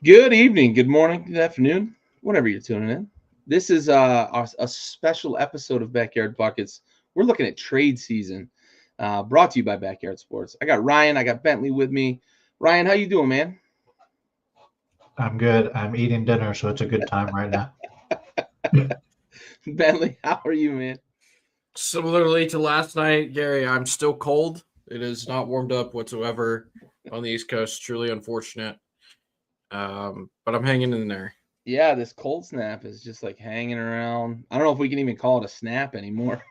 Good evening, good morning, good afternoon, whenever you're tuning in. This is a special episode of Backyard Buckets. We're looking at trade season, brought to you by Backyard Sports. I got Ryan, I got Bentley with me. Ryan, how you doing, man? I'm good. I'm eating dinner, so it's a good time right now. Bentley, how are you, man? Similarly to last night, Gary, I'm still cold. It is not warmed up whatsoever on the East Coast. Truly unfortunate. But I'm hanging in there. Yeah, this cold snap is just like hanging around. I don't know if we can even call it a snap anymore.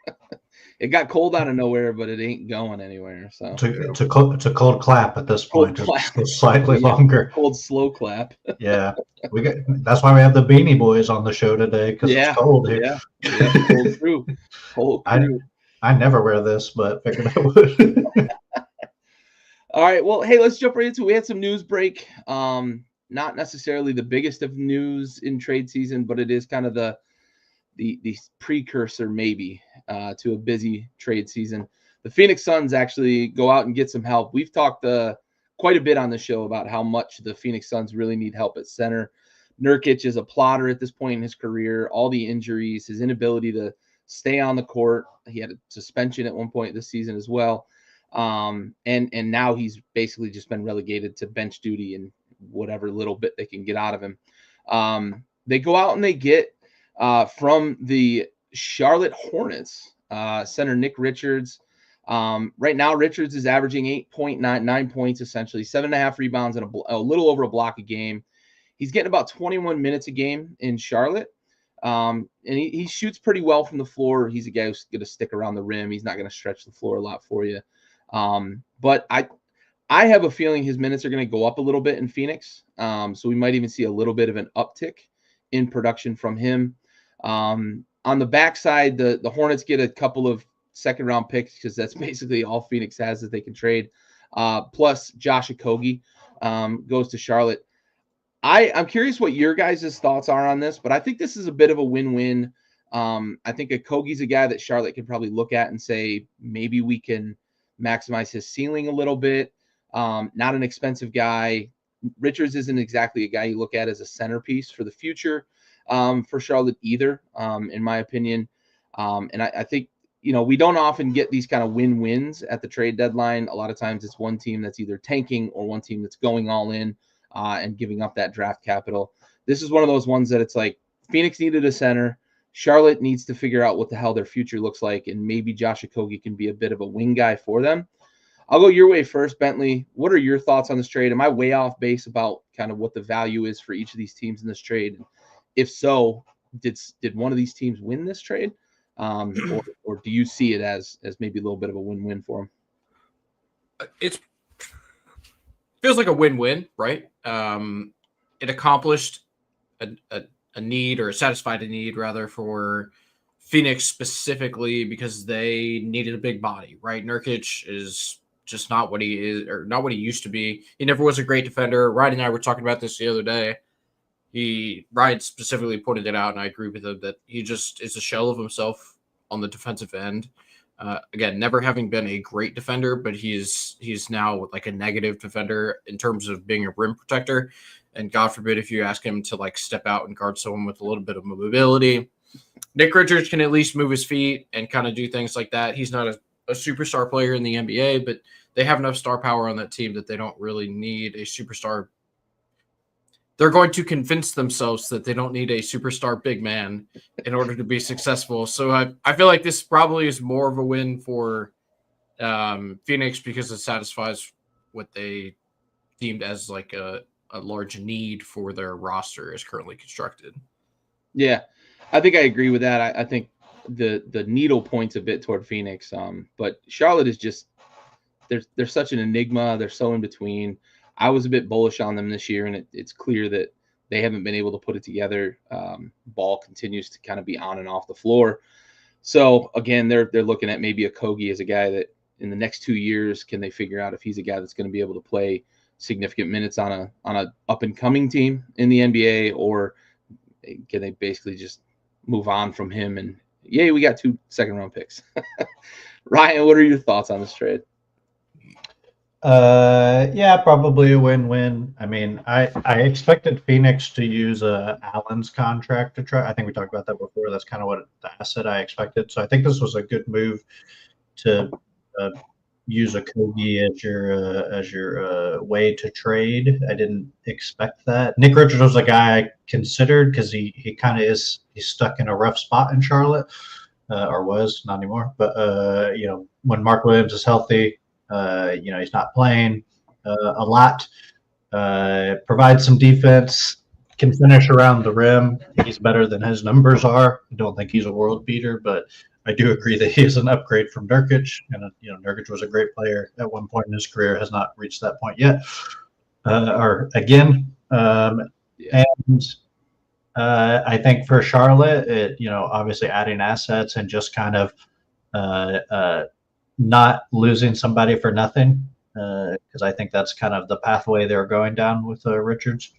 It got cold out of nowhere, but it ain't going anywhere. So It's a cold clap at this cold point. clap, It's slightly yeah, longer. cold slow clap. Yeah, we got. That's why we have the Beanie Boys on the show today because it's Yeah, cold here. yeah, cold crew, cold I crew. I never wear this, but figured I would. All right, well, hey, let's jump right into it. We had some news break. Not necessarily the biggest of news in trade season, but it is kind of the precursor maybe to a busy trade season. The Phoenix Suns actually go out and get some help. We've talked quite a bit on the show about how much the Phoenix Suns really need help at center. Nurkic is a plotter at this point in his career. All the injuries, his inability to stay on the court. He had a suspension at one point this season as well. And now he's basically just been relegated to bench duty and whatever little bit they can get out of him. They go out and they get from the Charlotte Hornets center Nick Richards. Right now, Richards is averaging 8.9 points, essentially 7.5 rebounds and a little over a block a game. He's getting about 21 minutes a game in Charlotte. And he shoots pretty well from the floor. He's a guy who's going to stick around the rim. He's not going to stretch the floor a lot for you. But I have a feeling his minutes are going to go up a little bit in Phoenix. So we might even see a little bit of an uptick in production from him. On the backside, the Hornets get a couple of second-round picks because that's basically all Phoenix has that they can trade. Plus, Josh Okogie goes to Charlotte. I'm curious what your guys' thoughts are on this, but I think this is a bit of a win-win. I think Okogie's a guy that Charlotte can probably look at and say, maybe we can maximize his ceiling a little bit. Not an expensive guy. Richards isn't exactly a guy you look at as a centerpiece for the future for Charlotte either, in my opinion. And I think, we don't often get these kind of win-wins at the trade deadline. A lot of times it's one team that's either tanking or one team that's going all in and giving up that draft capital. This is one of those ones that it's like Phoenix needed a center. Charlotte needs to figure out what the hell their future looks like, and maybe Josh Okogie can be a bit of a wing guy for them. I'll go your way first, Bentley. What are your thoughts on this trade? Am I way off base about kind of what the value is for each of these teams in this trade? If so, did one of these teams win this trade, or do you see it as maybe a little bit of a win-win for them? It feels like a win-win, right? It accomplished a need, or satisfied a need rather, for Phoenix specifically because they needed a big body, right? Nurkic is just not what he is, or not what he used to be. He never was a great defender. Ryan and I were talking about this the other day. Ryan specifically pointed it out, and I agree with him that he just is a shell of himself on the defensive end. Again, never having been a great defender, but he's now like a negative defender in terms of being a rim protector. And God forbid if you ask him to like step out and guard someone with a little bit of mobility. Nick Richards can at least move his feet and kind of do things like that. He's not a superstar player in the NBA, but they have enough star power on that team that they don't really need a superstar. They're going to convince themselves that they don't need a superstar big man in order to be successful. So I feel like this probably is more of a win for Phoenix because it satisfies what they deemed as like a large need for their roster as currently constructed. Yeah, I think I agree with that. I think the needle points a bit toward Phoenix, but Charlotte is just they're such an enigma. They're so in between. I was a bit bullish on them this year, and it's clear that they haven't been able to put it together. Ball continues to kind of be on and off the floor. So again, they're looking at maybe Okogie as a guy that in the next 2 years, can they figure out if he's a guy that's going to be able to play significant minutes on a up and coming team in the NBA, or can they basically just move on from him? And yay, we got 2 second-round picks. Ryan, what are your thoughts on this trade? Yeah, probably a win-win. I mean, I expected Phoenix to use Allen's contract to try. I think we talked about that before. That's kind of what the asset I expected. So I think this was a good move to uh, use a Kogi as your way to trade. I didn't expect that. Nick Richards was a guy I considered because he kind of he's stuck in a rough spot in Charlotte, or was not anymore. But when Mark Williams is healthy, he's not playing a lot. Provides some defense, can finish around the rim. He's better than his numbers are. I don't think he's a world beater, but I do agree that he is an upgrade from Nurkic. And Nurkic was a great player at one point in his career, has not reached that point yet, or again. Yeah. And I think for Charlotte, obviously adding assets and just kind of not losing somebody for nothing, because I think that's kind of the pathway they're going down with Richards,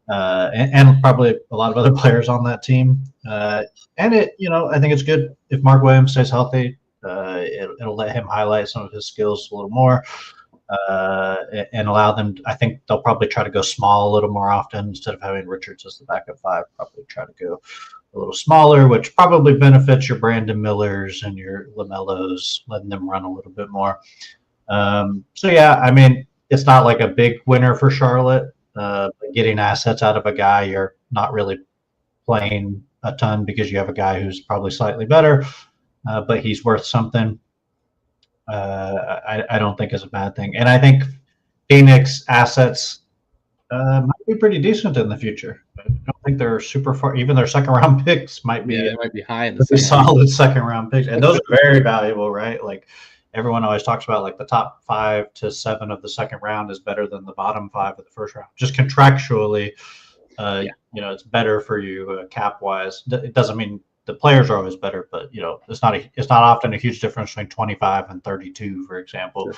and probably a lot of other players on that team. And I think it's good if Mark Williams stays healthy. It'll let him highlight some of his skills a little more, and allow them. I think they'll probably try to go small a little more often instead of having Richards as the backup five. Probably try to go a little smaller, which probably benefits your Brandon Millers and your LaMelos, letting them run a little bit more. So yeah, I mean, it's not like a big winner for Charlotte. Getting assets out of a guy you're not really playing a ton because you have a guy who's probably slightly better, but he's worth something. I don't think is a bad thing, and I think Phoenix assets might be pretty decent in the future. I don't think they're super far. Even their second round picks might be they might be high in the solid second round picks, and those are very valuable, right? Like everyone always talks about, like the top 5 to 7 of the second round is better than the bottom 5 of the first round. Just contractually, it's better for you cap wise. It doesn't mean the players are always better, but it's not often a huge difference between 25 and 32, for example.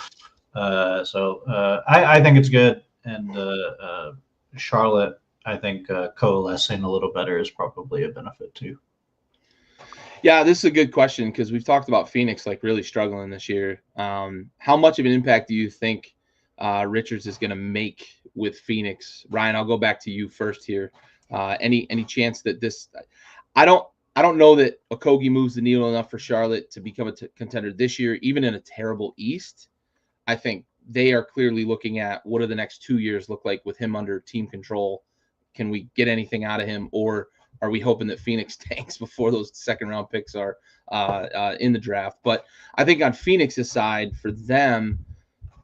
Sure. I think it's good, and Charlotte, I think coalescing a little better is probably a benefit too. Yeah, this is a good question because we've talked about Phoenix like really struggling this year. How much of an impact do you think Richards is going to make with Phoenix? Ryan, I'll go back to you first here. Any chance that this? I don't know that Okogie moves the needle enough for Charlotte to become a contender this year, even in a terrible East. I think they are clearly looking at what do the next 2 years look like with him under team control. Can we get anything out of him, or are we hoping that Phoenix tanks before those second round picks are in the draft? But I think on Phoenix's side, for them,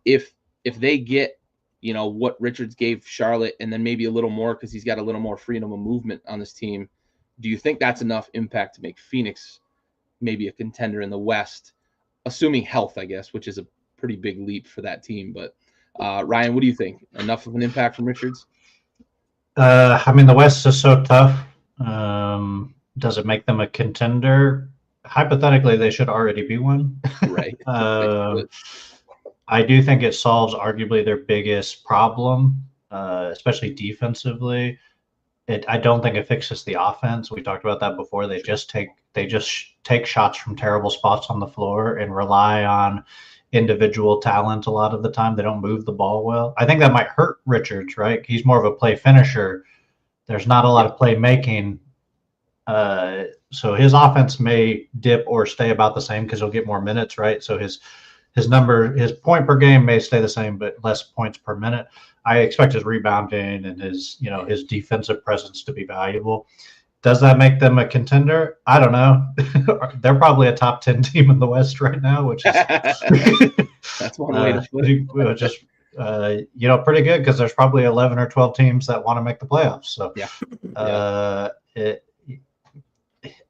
if they get what Richards gave Charlotte, and then maybe a little more because he's got a little more freedom of movement on this team, do you think that's enough impact to make Phoenix maybe a contender in the West, assuming health, I guess, which is a pretty big leap for that team? But Ryan, what do you think? Enough of an impact from Richards? I mean, the West is so tough. Does it make them a contender? Hypothetically, they should already be one. Right. I do think it solves arguably their biggest problem, especially defensively. I don't think it fixes the offense. We talked about that before. They just take shots from terrible spots on the floor and rely on individual talent a lot of the time. They don't move the ball well. I think that might hurt Richards, right? He's more of a play finisher. There's not a lot of play making. So his offense may dip or stay about the same because he'll get more minutes, right? So his point per game may stay the same, but less points per minute. I expect his rebounding and his defensive presence to be valuable. Does that make them a contender? I don't know. They're probably a top 10 team in the West right now, which is that's one way to put it. Just pretty good because there's probably 11 or 12 teams that want to make the playoffs. So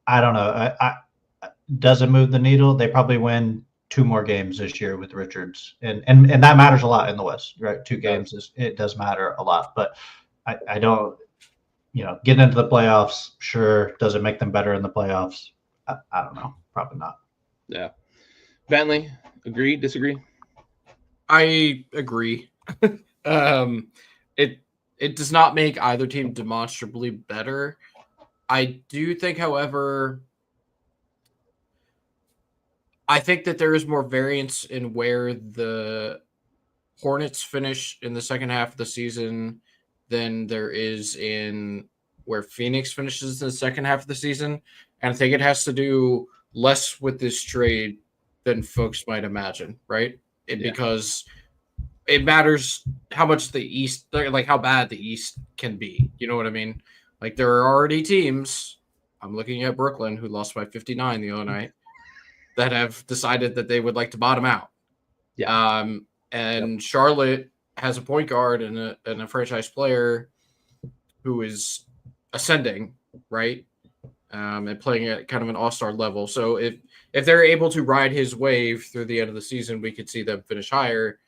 I don't know. Does it move the needle? They probably win 2 more games this year with Richards, and that matters a lot in the West, right? 2 games it does matter a lot, but I don't. Getting into the playoffs, sure. Does it make them better in the playoffs? I don't know. Probably not. Yeah. Bentley, agree, disagree? I agree. It does not make either team demonstrably better. I do think, however, I think that there is more variance in where the Hornets finish in the second half of the season than there is in where Phoenix finishes in the second half of the season. And I think it has to do less with this trade than folks might imagine, right? Because it matters how much the East, like how bad the East can be. You know what I mean? Like there are already teams, I'm looking at Brooklyn, who lost by 59 the other night, that have decided that they would like to bottom out. Yeah. And Charlotte has a point guard and a franchise player who is ascending, right? And playing at kind of an all-star level. So if they're able to ride his wave through the end of the season, we could see them finish higher.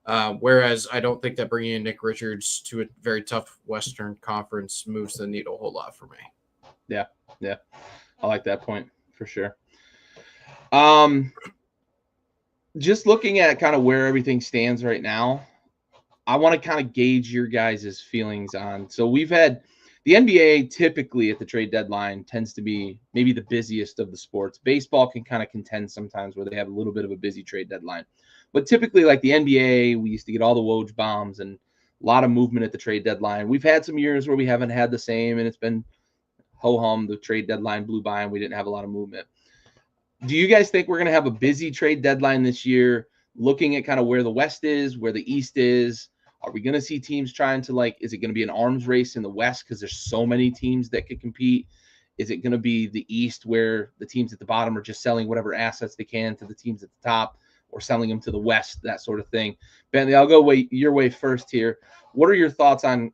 Whereas I don't think that bringing in Nick Richards to a very tough Western Conference moves the needle a whole lot for me. Yeah. I like that point for sure. Just looking at kind of where everything stands right now, I want to kind of gauge your guys' feelings on. So we've had the NBA typically at the trade deadline tends to be maybe the busiest of the sports. Baseball can kind of contend sometimes where they have a little bit of a busy trade deadline. But typically, like the NBA, we used to get all the Woj bombs and a lot of movement at the trade deadline. We've had some years where we haven't had the same, and it's been ho-hum. The trade deadline blew by, and we didn't have a lot of movement. Do you guys think we're going to have a busy trade deadline this year, looking at kind of where the West is, where the East is? Are we going to see teams trying to, like, is it going to be an arms race in the West because there's so many teams that could compete? Is it going to be the East where the teams at the bottom are just selling whatever assets they can to the teams at the top or selling them to the West, that sort of thing? Bentley, I'll go your way first here. What are your thoughts on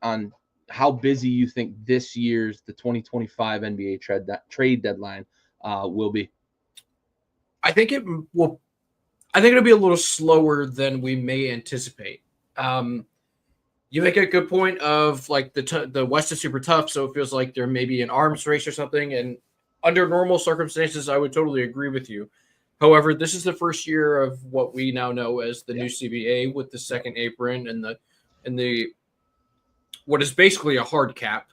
how busy you think this year's, the 2025 NBA trade deadline will be? I think it will. I think it'll be a little slower than we may anticipate. You make a good point of like the West is super tough, so it feels like there may be an arms race or something. And under normal circumstances, I would totally agree with you. However, this is the first year of what we now know as the new CBA with the second apron and the what is basically a hard cap.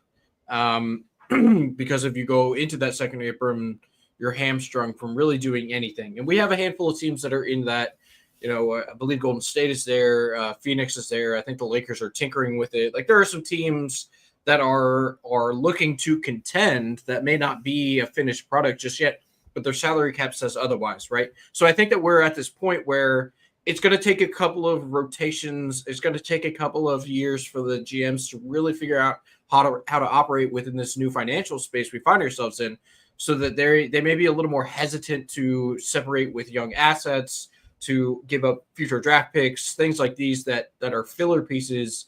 Because if you go into that second apron, you're hamstrung from really doing anything. And we have a handful of teams that are in that. You know, I believe Golden State is there. Phoenix is there. I think the Lakers are tinkering with it. Like there are some teams that are looking to contend that may not be a finished product just yet, but their salary cap says otherwise, right? So I think that we're at this point where it's going to take a couple of rotations. It's going to take a couple of years for the GMs to really figure out how to operate within this new financial space we find ourselves in, so that they may be a little more hesitant to separate with young assets, to give up future draft picks, things like these that are filler pieces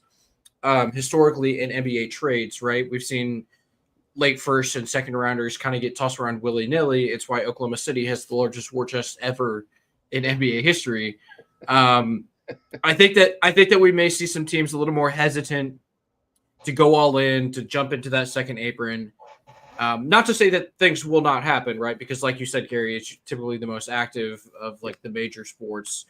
historically in NBA trades, right? We've seen late first and second rounders kind of get tossed around willy-nilly. It's why Oklahoma City has the largest war chest ever in NBA history. I think that we may see some teams a little more hesitant to go all in, to jump into that second apron. Not to say that things will not happen, right? Because like you said, Gary, it's typically the most active of like the major sports,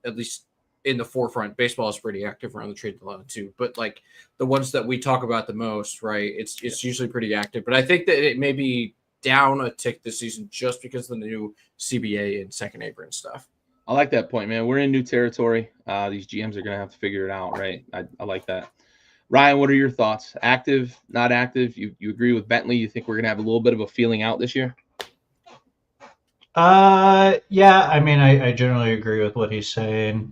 at least in the forefront. Baseball is pretty active around the trade deadline too, but like the ones that we talk about the most, right? It's usually pretty active, but I think that it may be down a tick this season just because of the new CBA and second apron stuff. I like that point, man. We're in new territory. These GMs are going to have to figure it out, right? I like that. Ryan, what are your thoughts? Active, not active? You agree with Bentley? You think we're going to have a little bit of a feeling out this year? Yeah, I mean, I generally agree with what he's saying.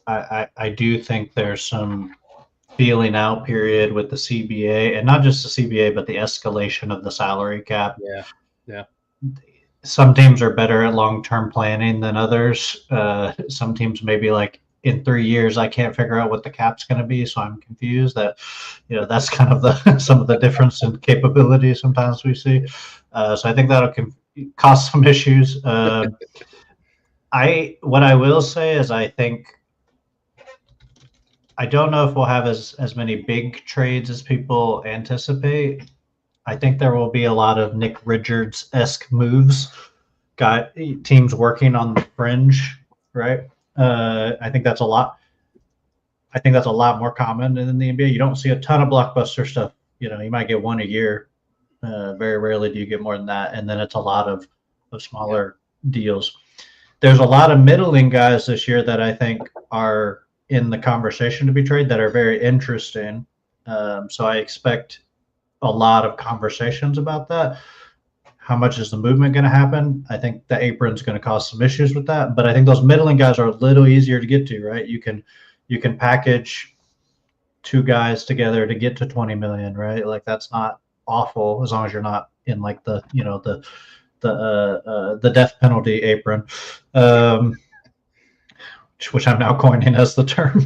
I do think there's some feeling out period with the CBA, and not just the CBA, but the escalation of the salary cap. Yeah. Some teams are better at long-term planning than others. Some teams may be like, in 3 years, I can't figure out what the cap's going to be, so I'm confused. That's kind of some of the difference in capability sometimes we see. So I think that'll cause some issues. What I will say is I don't know if we'll have as many big trades as people anticipate. I think there will be a lot of Nick Richards-esque moves. Got teams working on the fringe, right? I think that's a lot. I think that's a lot more common in the NBA. You don't see a ton of blockbuster stuff. You might get one a year. Very rarely do you get more than that. And then it's a lot of smaller deals. there's a lot of middling guys this year that I think are in the conversation to be traded that are very interesting. So I expect a lot of conversations about that. How much is the movement going to happen? I think the apron's going to cause some issues with that, but I think those middling guys are a little easier to get to, right? You can package two guys together to get to 20 million, right? Like that's not awful as long as you're not in like the death penalty apron, which I'm now coining as the term,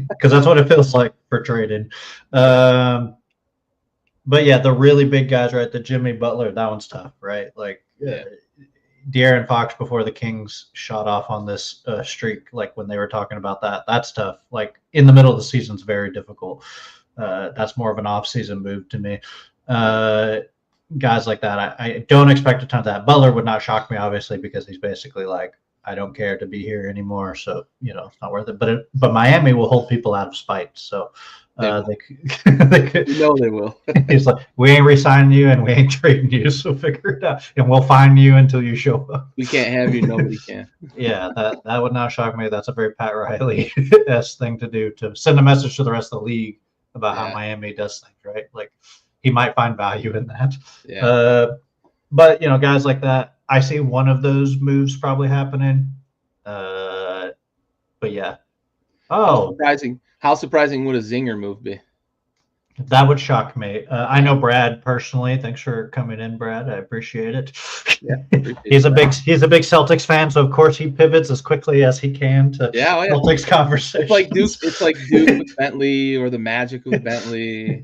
because that's what it feels like for trading. But yeah, the really big guys, right? The Jimmy Butler, that one's tough, right? Like De'Aaron Fox before the Kings shot off on this streak, like when they were talking about that, that's tough. Like in the middle of the season is very difficult. That's more of an off-season move to me. Guys like that, I don't expect a ton of that. Butler would not shock me, obviously, because he's basically like, I don't care to be here anymore, so it's not worth it. But Miami will hold people out of spite, so they will. He's like, we ain't re-signing you and we ain't trading you, so figure it out, and we'll find you until you show up. We can't have you, nobody can. Yeah, that would not shock me. That's a very Pat Riley-esque thing to do, to send a message to the rest of the league about how Miami does things, right? Like he might find value in that. Yeah. But guys like that, I see one of those moves probably happening. But yeah. Oh, how surprising would a zinger move be? That would shock me. I know Brad personally. Thanks for coming in, Brad. I appreciate it. Yeah, he's a big Celtics fan, so of course he pivots as quickly as he can to Celtics conversation. It's like Duke with Bentley or the Magic with Bentley.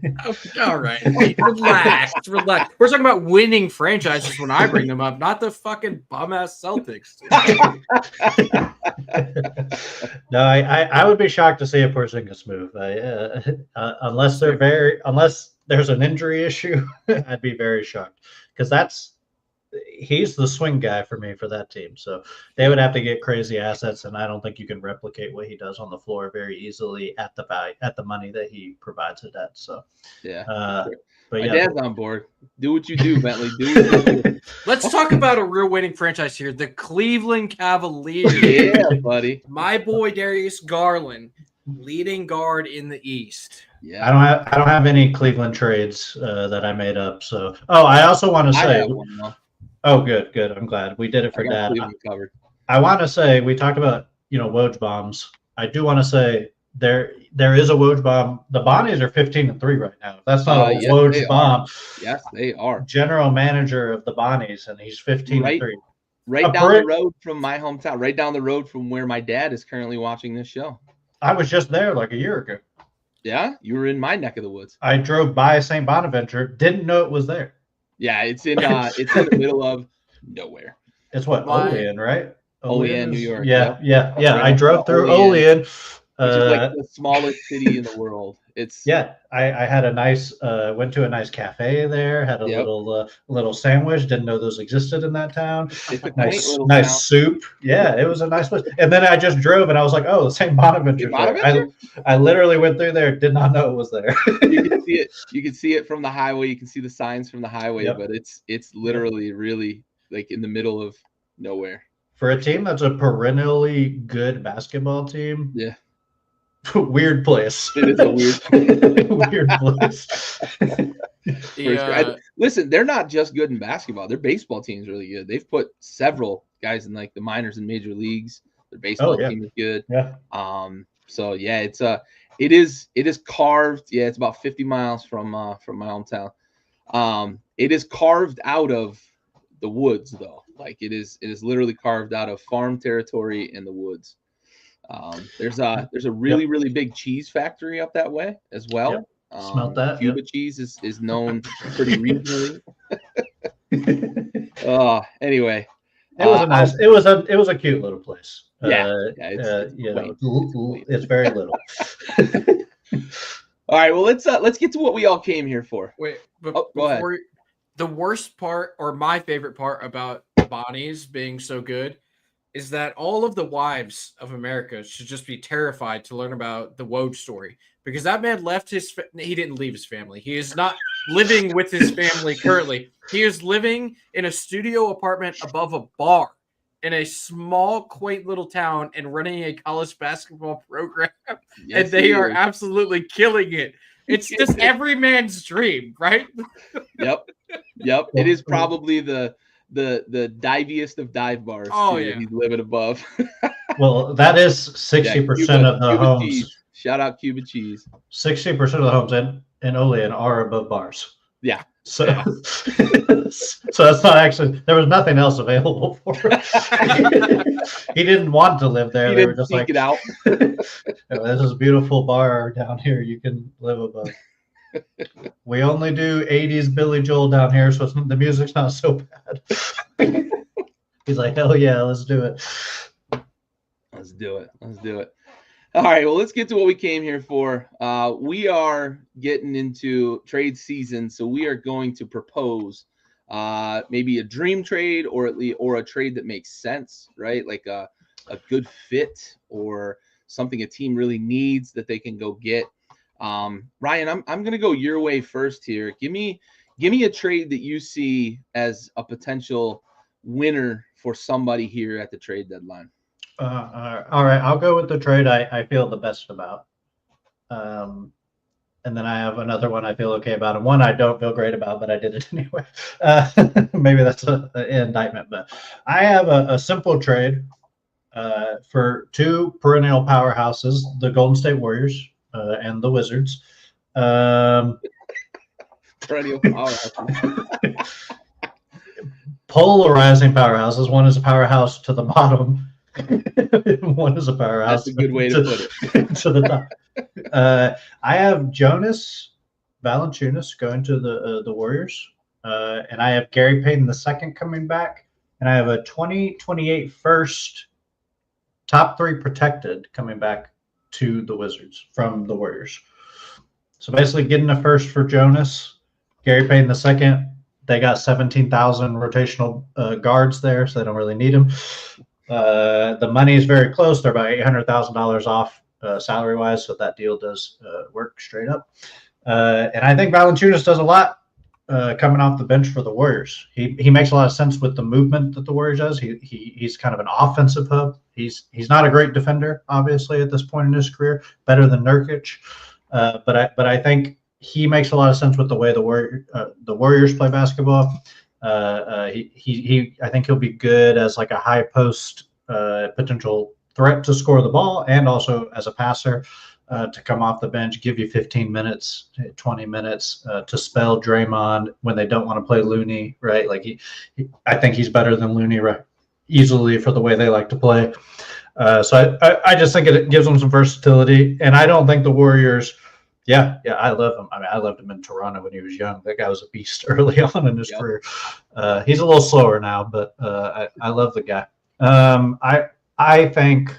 All right, relax. We're talking about winning franchises when I bring them up, not the fucking bum ass Celtics. No, I would be shocked to see a Porzingis move, unless there's an injury issue. I'd be very shocked because he's the swing guy for me for that team. So they would have to get crazy assets, and I don't think you can replicate what he does on the floor very easily at the money that he provides it at. So but my dad's on board. Do what you do, Bentley. Do what you do. Let's talk about a real winning franchise here. The Cleveland Cavaliers. Yeah, buddy. My boy Darius Garland, leading guard in the East. Yeah. I don't have any Cleveland trades that I made up. So I also want to say good. I'm glad we did it for Dad. I want to say we talked about Woj bombs. I do want to say there is a Woj bomb. The Bonnies are 15-3 right now. That's not a Woj bomb. Yes, they are. General manager of the Bonnies, and he's 15-3. Right down the road from my hometown. Right down the road from where my dad is currently watching this show. I was just there like a year ago. Yeah, you were in my neck of the woods. I drove by St. Bonaventure, didn't know it was there. Yeah, it's in the middle of nowhere. It's Olean, right? Olean, New York. Yeah. I drove through Olean. Which is like the smallest city in the world. I had a nice went to a nice cafe there, had a little sandwich, didn't know those existed in that town. Nice town. Soup. Yeah, it was a nice place. And then I just drove and I was like, oh, St. Bonaventure. I literally went through there, did not know it was there. You can see it from the highway, you can see the signs from the highway, but it's literally really like in the middle of nowhere. For a team that's a perennially good basketball team. Yeah. Weird place. It is a weird place. Listen, they're not just good in basketball. Their baseball team's really good. They've put several guys in like the minors and major leagues. Their baseball team is good. Yeah. So yeah, it is carved. Yeah, it's about 50 miles from my hometown. It is carved out of the woods though. Like it is literally carved out of farm territory in the woods. There's a really big cheese factory up that way as well. Smelt that. Cuba cheese is known pretty regionally. Anyway, it was a nice. It was a cute little place. It's very little. All right, well let's get to what we all came here for. Wait, go ahead. The worst part, or my favorite part about the Bonnies being so good, is that all of the wives of America should just be terrified to learn about the Woj story, because that man left he didn't leave his family. He is not living with his family currently. He is living in a studio apartment above a bar in a small, quaint little town and running a college basketball program. Yes, and they he are is. absolutely killing it. It's just every man's dream, right? Yep. It is probably the diviest of dive bars Oh, too, yeah. that he's living above. Well, that is 60% of the Cuba homes. cheese. Shout out Cuba cheese. 60% of the homes in Olean are above bars. Yeah. So, Yeah. so that's not actually. There was nothing else available for him. He didn't want to live there. He They were didn't just seek like, it out. This is a beautiful bar down here. You can live above. We only do 80s Billy Joel down here, so the music's not so bad. He's like, hell yeah, let's do it. Let's do it. All right, well, let's get to what we came here for. We are getting into trade season, so we are going to propose maybe a dream trade or a trade that makes sense, right? Like a good fit or something a team really needs that they can go get. Ryan, I'm gonna go your way first here. Give me a trade that you see as a potential winner for somebody here at the trade deadline. All right, I'll go with the trade I feel the best about. And then I have another one I feel okay about, and one I don't feel great about, but I did it anyway. Maybe that's an indictment, but I have a simple trade for two perennial powerhouses, the Golden State Warriors and the Wizards. Perennial powerhouses. Polarizing powerhouses. One is a powerhouse to the bottom. One is a powerhouse. That's a good way to put it. To the top. I have Jonas Valanciunas going to the Warriors, and I have Gary Payton II coming back, and I have a 2028 first, top 3 protected coming back to the Wizards from the Warriors. So basically, getting a first for Jonas, Gary Payton II. They got 17,000 rotational guards there, so they don't really need him. The money is very close. They're about $800,000 off salary-wise, so that deal does work straight up. And I think Valanciunas does a lot coming off the bench for the Warriors. He makes a lot of sense with the movement that the Warriors does. He's kind of an offensive hub. He's not a great defender, obviously, at this point in his career. Better than Nurkic, but I think he makes a lot of sense with the way the Warriors play basketball. I think he'll be good as like a high post potential threat to score the ball, and also as a passer to come off the bench, give you 15 minutes, 20 minutes to spell Draymond when they don't want to play Looney, right? Like I think he's better than Looney, right? Easily for the way they like to play. So I just think it gives them some versatility, and I don't think the Warriors. Yeah, I love him. I mean, I loved him in Toronto when he was young. That guy was a beast early on in his career. He's a little slower now, but I love the guy. I think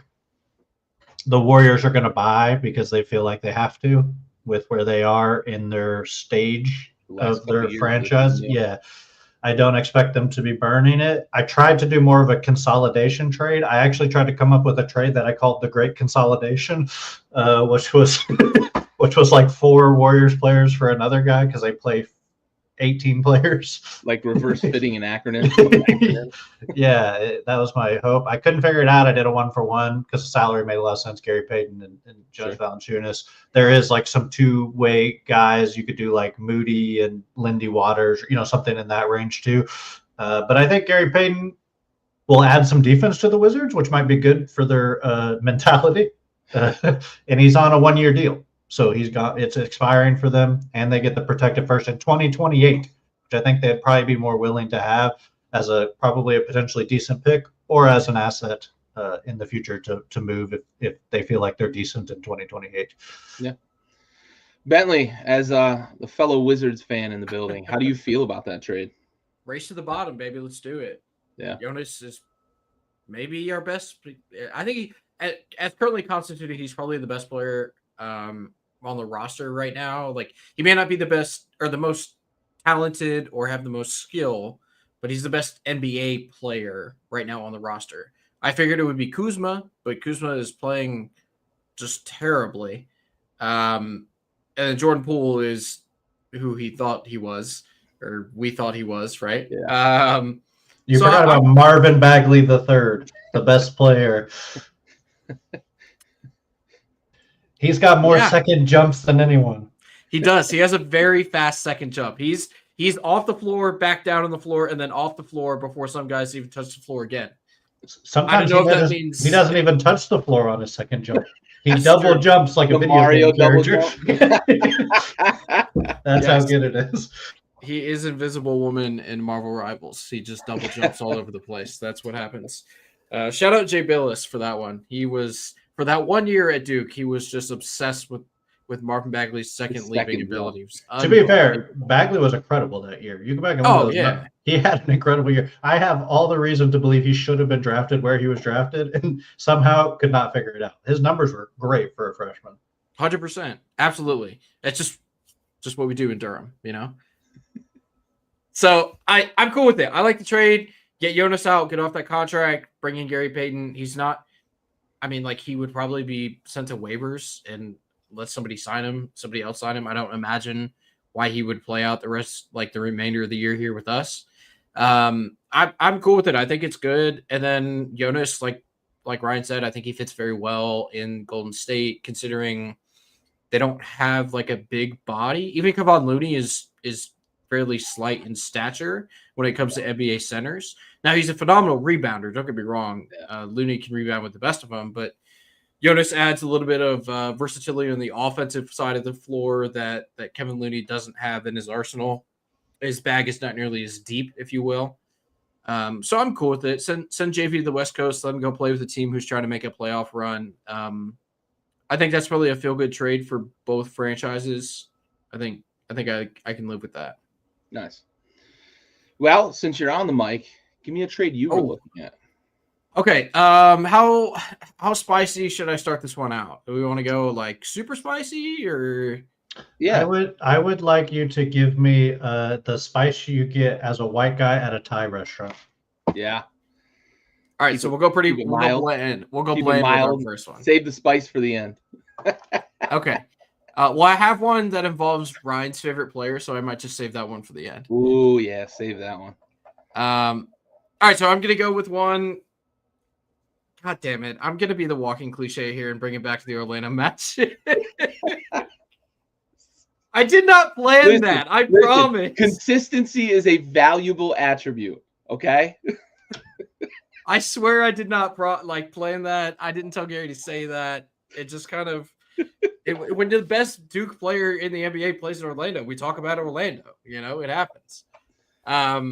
the Warriors are going to buy because they feel like they have to with where they are in their stage of their franchise. Yeah. I don't expect them to be burning it. I tried to do more of a consolidation trade. I actually tried to come up with a trade that I called the Great Consolidation, which was like 4 Warriors players for another guy because they play 18 players. Like reverse fitting an acronym. Yeah, that was my hope. I couldn't figure it out. I did a 1-for-1 because the salary made a lot of sense. Gary Payton and Jonas Valanciunas. There is like some 2-way guys. You could do like Moody and Lindy Waters, something in that range too. But I think Gary Payton will add some defense to the Wizards, which might be good for their mentality. And he's on a 1-year deal. So it's expiring for them, and they get the protected first in 2028, which I think they'd probably be more willing to have as probably a potentially decent pick or as an asset in the future to move if they feel like they're decent in 2028. Yeah. Bentley, as the fellow Wizards fan in the building, how do you feel about that trade? Race to the bottom, baby. Let's do it. Yeah. Jonas is maybe our best. I think as currently constituted, he's probably the best player on the roster right now. Like, he may not be the best or the most talented or have the most skill, but he's the best NBA player right now on the roster. I figured it would be Kuzma, but Kuzma is playing just terribly. And Jordan Poole is who he thought he was, or we thought he was, right? Yeah. You So forgot about Marvin Bagley III, the best player. He's got more second jumps than anyone. He does. He has a very fast second jump. He's off the floor, back down on the floor, and then off the floor before some guys even touch the floor again. Sometimes he doesn't even touch the floor on his second jump. He double jumps like a video Mario game character. That's how Yes. good it is. He is Invisible Woman in Marvel Rivals. He just double jumps all over the place. That's what happens. Shout out Jay Billis for that one. He was, for that 1 year at Duke, he was just obsessed with Marvin Bagley's second leaping ability. To be fair, Bagley was incredible that year. You go back and look at those. He had an incredible year. I have all the reason to believe he should have been drafted where he was drafted and somehow could not figure it out. His numbers were great for a freshman. 100%. Absolutely. It's just what we do in Durham, you know? So I'm cool with it. I like the trade. Get Jonas out, get off that contract, bring in Gary Payton. He's not, I mean, like, he would probably be sent to waivers and let somebody else sign him. I don't imagine why he would play out the remainder of the year here with us. I'm cool with it. I think it's good. And then Jonas, like Ryan said, I think he fits very well in Golden State, considering they don't have like a big body. Even Kevon Looney is fairly slight in stature when it comes to NBA centers. Now, he's a phenomenal rebounder. Don't get me wrong. Looney can rebound with the best of them, but Jonas adds a little bit of versatility on the offensive side of the floor that Kevin Looney doesn't have in his arsenal. His bag is not nearly as deep, if you will. So I'm cool with it. Send JV to the West Coast. Let him go play with a team who's trying to make a playoff run. I think that's probably a feel-good trade for both franchises. I think I can live with that. Nice. Well, since you're on the mic, give me a trade you were looking at. Okay. How spicy should I start this one out? Do we want to go like super spicy or? Yeah, I would like you to give me the spice you get as a white guy at a Thai restaurant. Yeah. All right, so we'll go bland. We'll go bland with our first one. Save the spice for the end. Okay. Well, I have one that involves Ryan's favorite player, so I might just save that one for the end. Ooh, yeah, save that one. All right, so I'm gonna go with one. God damn it! I'm gonna be the walking cliche here and bring it back to the Orlando match. I did not plan that. I promise. Consistency is a valuable attribute. Okay. I swear I did not plan that. I didn't tell Gary to say that. It just kind of. When the best Duke player in the NBA plays in Orlando, we talk about Orlando. You know, it happens. All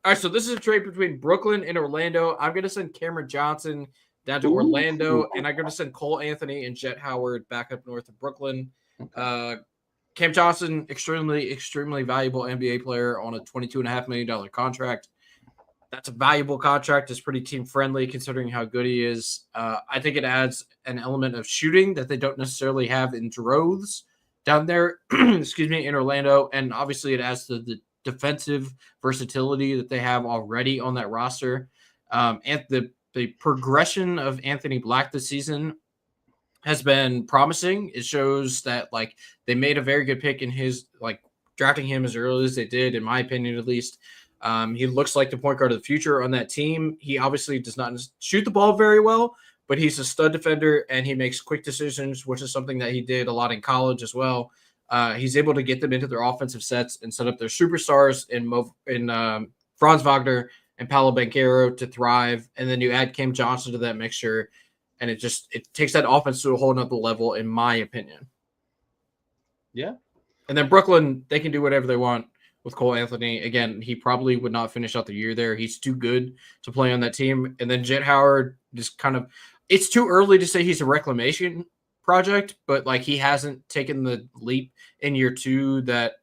right, so this is a trade between Brooklyn and Orlando. I'm going to send Cameron Johnson down to Orlando, and I'm going to send Cole Anthony and Jet Howard back up north of Brooklyn. Cam Johnson, extremely valuable NBA player on a $22.5 million contract. That's a valuable contract. It's pretty team friendly considering how good he is. I think it adds an element of shooting that they don't necessarily have in droves down there, in Orlando. And obviously it adds to the defensive versatility that they have already on that roster. And the progression of Anthony Black this season has been promising. It shows that like they made a very good pick in his drafting him as early as they did, in my opinion, at least. He looks like the point guard of the future on that team. He obviously does not shoot the ball very well, but he's a stud defender and he makes quick decisions, which is something that he did a lot in college as well. He's able to get them into their offensive sets and set up their superstars in Franz Wagner and Paolo Banchero to thrive. And then you add Cam Johnson to that mixture, and it takes that offense to a whole nother level, in my opinion. Yeah. And then Brooklyn, they can do whatever they want with Cole Anthony. Again, he probably would not finish out the year there. He's too good to play on that team. And then Jet Howard just it's too early to say he's a reclamation project, but like he hasn't taken the leap in year two that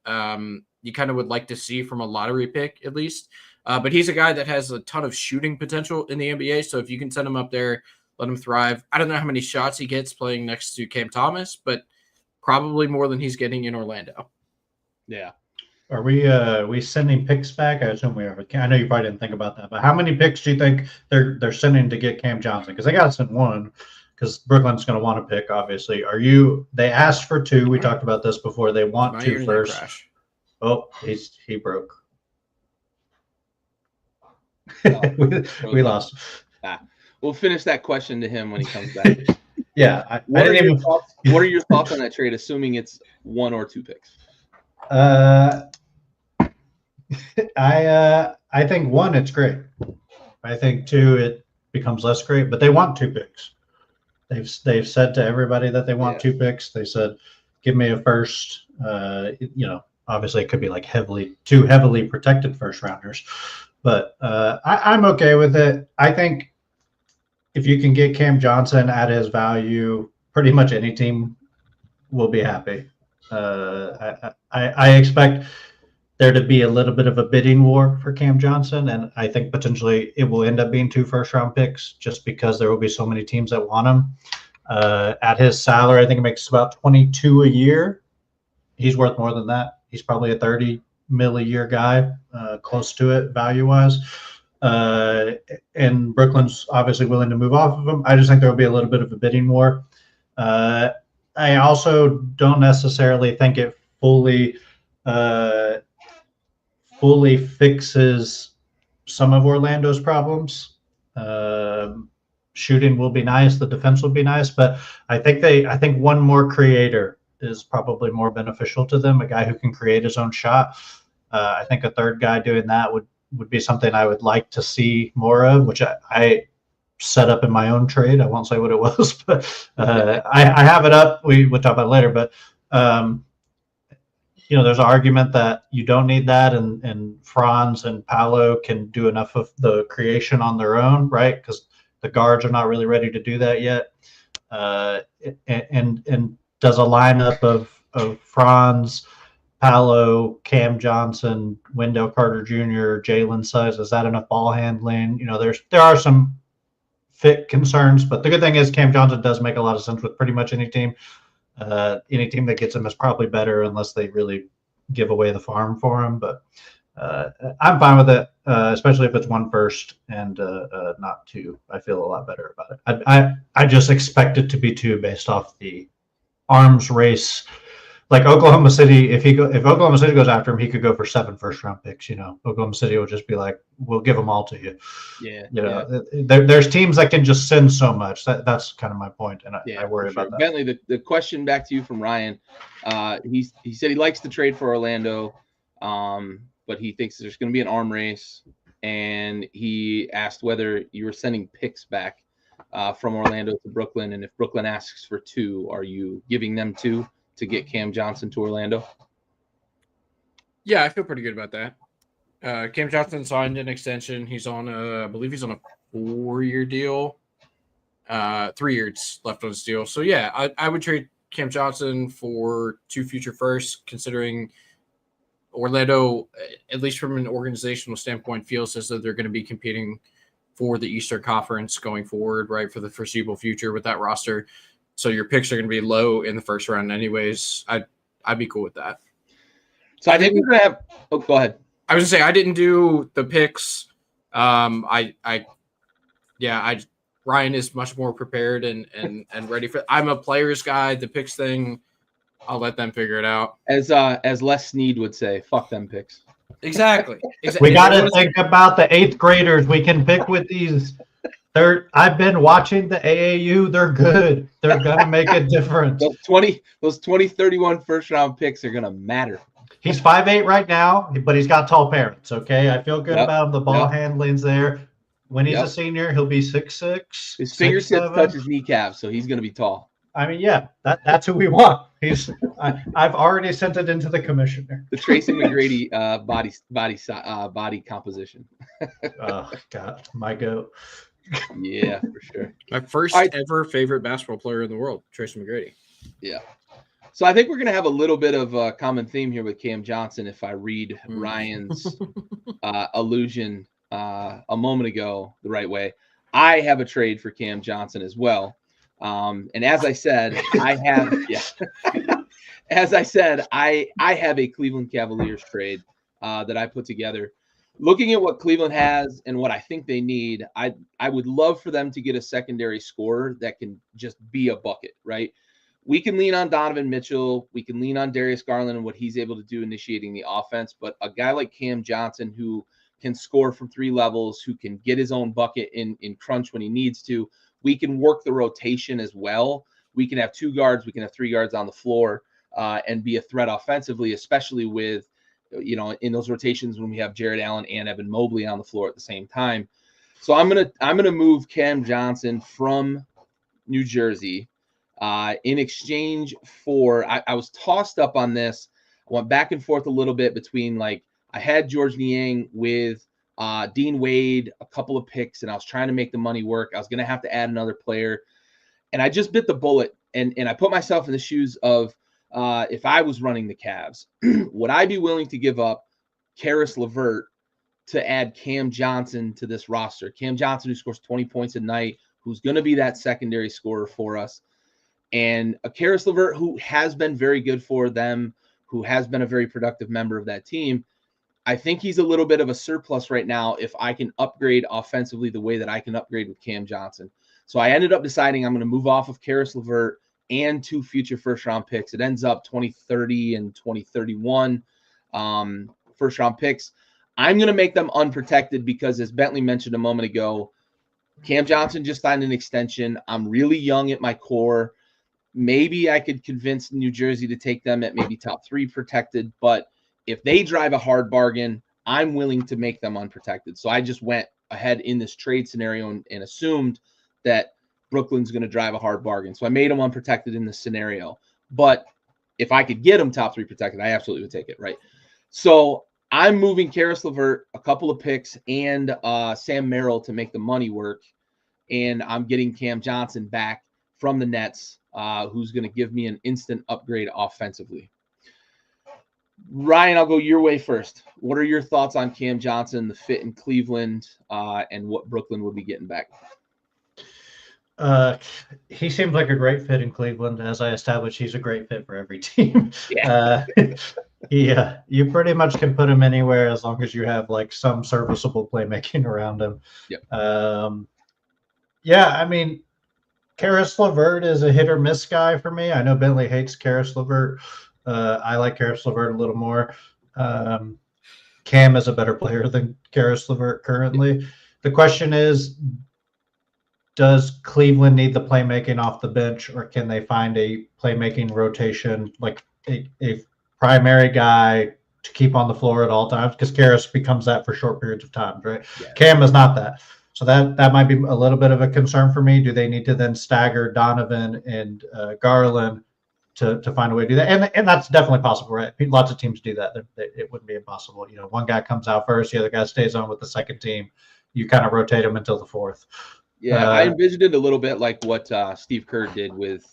you kind of would like to see from a lottery pick at least. But he's a guy that has a ton of shooting potential in the NBA. So if you can send him up there, let him thrive. I don't know how many shots he gets playing next to Cam Thomas, but probably more than he's getting in Orlando. Yeah. Are we sending picks back? I assume we are. I know you probably didn't think about that, but how many picks do you think they're sending to get Cam Johnson? Because they got to send one, because Brooklyn's going to want to pick. Obviously, they asked for two. We talked about this before. They want two first. Oh, he broke. Oh, we lost. We'll finish that question to him when he comes back. Yeah, I What are didn't your even. thoughts? What are your thoughts on that trade? Assuming it's 1 or 2 picks. I think 1, it's great. I think 2, it becomes less great. But they want 2 picks. They've said to everybody that they want 2 picks. They said, "Give me a first." Obviously it could be like two heavily protected first rounders, but I'm okay with it. I think if you can get Cam Johnson at his value, pretty much any team will be happy. I expect there to be a little bit of a bidding war for Cam Johnson, and I think potentially it will end up being 2 first-round picks just because there will be so many teams that want him. At his salary, I think it makes about 22 a year. He's worth more than that. He's probably a 30 mil a year guy, close to it value-wise. And Brooklyn's obviously willing to move off of him. I just think there will be a little bit of a bidding war. I also don't necessarily think it fully fixes some of Orlando's problems. Shooting will be nice, the defense will be nice, but I think one more creator is probably more beneficial to them. A guy who can create his own shot. I think a third guy doing that would be something I would like to see more of, which I set up in my own trade. I won't say what it was, but I have it up. We'll talk about it later, but there's an argument that you don't need that, and Franz and Paolo can do enough of the creation on their own, right? Because the guards are not really ready to do that yet. And does a lineup of Franz, Paolo, Cam Johnson, Wendell Carter Jr., Jalen Suggs, is that enough ball handling? There are some fit concerns, but the good thing is Cam Johnson does make a lot of sense with pretty much any team. Any team that gets him is probably better unless they really give away the farm for him. But I'm fine with it, especially if it's 1 first and not 2. I feel a lot better about it. I just expect it to be 2 based off the arms race. Like Oklahoma City, if Oklahoma City goes after him, he could go for 7 first-round picks. Oklahoma City will just be like, "We'll give them all to you." Yeah. There's teams that can just send so much. That's kind of my point, and I worry about that. Bentley, the question back to you from Ryan. He said he likes to trade for Orlando, but he thinks there's going to be an arm race, and he asked whether you were sending picks back from Orlando to Brooklyn, and if Brooklyn asks for 2, are you giving them 2 to get Cam Johnson to Orlando? Yeah, I feel pretty good about that. Cam Johnson signed an extension. He's on I believe he's on a 4-year deal. 3 years left on his deal. So yeah, I would trade Cam Johnson for 2 future firsts, considering Orlando, at least from an organizational standpoint, feels as though they're going to be competing for the Eastern Conference going forward, right, for the foreseeable future with that roster. So your picks are going to be low in the first round anyways. I'd be cool with that. So I think we're going to have – oh, go ahead. I was going to say, I didn't do the picks. Ryan is much more prepared and ready for – I'm a players guy. The picks thing, I'll let them figure it out. As Les Snead would say, fuck them picks. Exactly. We got to think about the 8th graders. We can pick with these – I've been watching the AAU. They're good. They're gonna make a difference. Those 2031 first-round picks are gonna matter. He's 5'8" right now, but he's got tall parents. Okay, I feel good about him. The ball handling's there. When he's a senior, he'll be 6'6". His fingertips touch his kneecaps, so he's gonna be tall. I mean, yeah, that's who we want. I've already sent it into the commissioner. The Tracy McGrady body composition. Oh God, my goat. Yeah, for sure. My first ever favorite basketball player in the world, Tracy McGrady. Yeah. So I think we're going to have a little bit of a common theme here with Cam Johnson if I read Ryan's allusion a moment ago the right way. I have a trade for Cam Johnson as well. And as I said, I have a Cleveland Cavaliers trade that I put together. Looking at what Cleveland has and what I think they need, I would love for them to get a secondary scorer that can just be a bucket, right? we can lean on Donovan Mitchell. We can lean on Darius Garland and what he's able to do initiating the offense. But a guy like Cam Johnson, who can score from 3 levels, who can get his own bucket in crunch when he needs to, we can work the rotation as well. We can have 2 guards. We can have 3 guards on the floor and be a threat offensively, especially with, in those rotations when we have Jared Allen and Evan Mobley on the floor at the same time. So I'm gonna move Cam Johnson from New Jersey. In exchange for, I was tossed up on this. I went back and forth a little bit between, like, I had George Niang with Dean Wade, a couple of picks, and I was trying to make the money work. I was going to have to add another player, and I just bit the bullet, and I put myself in the shoes of if I was running the Cavs, would I be willing to give up Karis LeVert to add Cam Johnson to this roster? Cam Johnson, who scores 20 points a night, who's going to be that secondary scorer for us. And a Karis LeVert, who has been very good for them, who has been a very productive member of that team. I think he's a little bit of a surplus right now if I can upgrade offensively the way that I can upgrade with Cam Johnson. So I ended up deciding I'm going to move off of Karis LeVert and 2 future first-round picks. It ends up 2030 and 2031 first-round picks. I'm going to make them unprotected because, as Bentley mentioned a moment ago, Cam Johnson just signed an extension. I'm really young at my core. Maybe I could convince New Jersey to take them at maybe top 3 protected, but if they drive a hard bargain, I'm willing to make them unprotected. So I just went ahead in this trade scenario and assumed that Brooklyn's going to drive a hard bargain. So I made them unprotected in this scenario. But if I could get them top 3 protected, I absolutely would take it, right? So I'm moving Karis LeVert, a couple of picks, and Sam Merrill to make the money work. And I'm getting Cam Johnson back from the Nets, who's going to give me an instant upgrade offensively. Ryan, I'll go your way first. What are your thoughts on Cam Johnson, the fit in Cleveland, and what Brooklyn would be getting back? He seems like a great fit in Cleveland. As I established, he's a great fit for every team. Yeah. Yeah, you pretty much can put him anywhere as long as you have like some serviceable playmaking around him. Yep. Yeah, I mean, Karis LeVert is a hit or miss guy for me. I know Bentley hates Karis LeVert. I like Karis LeVert a little more. Cam is a better player than Karis LeVert currently. The question is, does Cleveland need the playmaking off the bench, or can they find a playmaking rotation, like a primary guy to keep on the floor at all times? Because Karis becomes that for short periods of time, right? Yeah. Cam is not that. So that might be a little bit of a concern for me. Do they need to then stagger Donovan and Garland to find a way to do that? And that's definitely possible, right? Lots of teams do that. It wouldn't be impossible. One guy comes out first, the other guy stays on with the second team. You kind of rotate them until the fourth. Yeah, I envisioned it a little bit like what Steve Kerr did with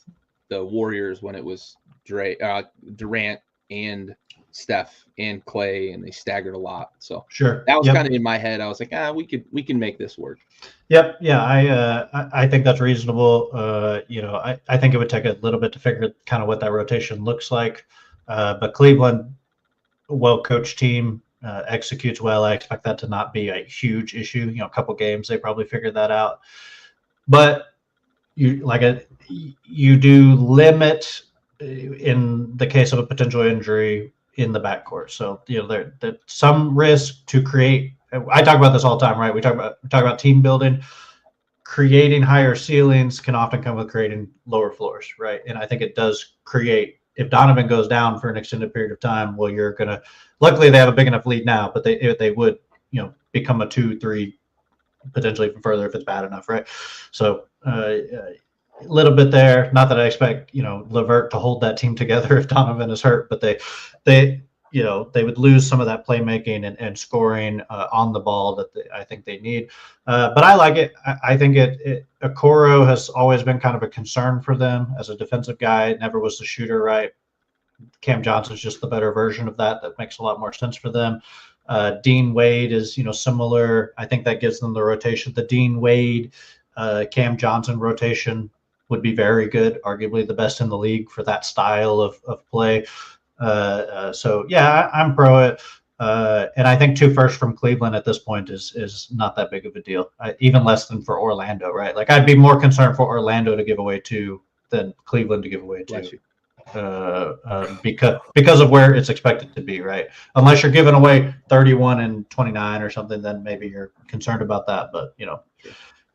the Warriors when it was Durant and Steph and Clay, and they staggered a lot. So sure, that was kind of in my head. I was like, we can make this work. Yep. Yeah, I think that's reasonable. I think it would take a little bit to figure kind of what that rotation looks like. But Cleveland, well-coached team, executes well. I expect that to not be a huge issue. A couple games, they probably figured that out. But you do limit in the case of a potential injury in the backcourt. So there's some risk to create. I talk about this all the time, right? We talk about team building. Creating higher ceilings can often come with creating lower floors, right? And I think it does create. If Donovan goes down for an extended period of time, well, you're gonna. Luckily, they have a big enough lead now, but they would become a 2-3, potentially even further if it's bad enough, right? So a little bit there. Not that I expect LeVert to hold that team together if Donovan is hurt, but they would lose some of that playmaking and scoring on the ball that I think they need. But I like it. I think Okoro has always been kind of a concern for them as a defensive guy. Never was the shooter, right? Cam Johnson's just the better version of that. That makes a lot more sense for them. Dean Wade is, similar. I think that gives them the rotation. The Dean Wade, Cam Johnson rotation would be very good, arguably the best in the league for that style of play. So yeah, I'm pro it. And I think 2 firsts from Cleveland at this point is not that big of a deal. Even less than for Orlando, right? Like I'd be more concerned for Orlando to give away 2 than Cleveland to give away Bless too. you. Because of where it's expected to be, right? Unless you're giving away 31 and 29 or something, then maybe you're concerned about that. But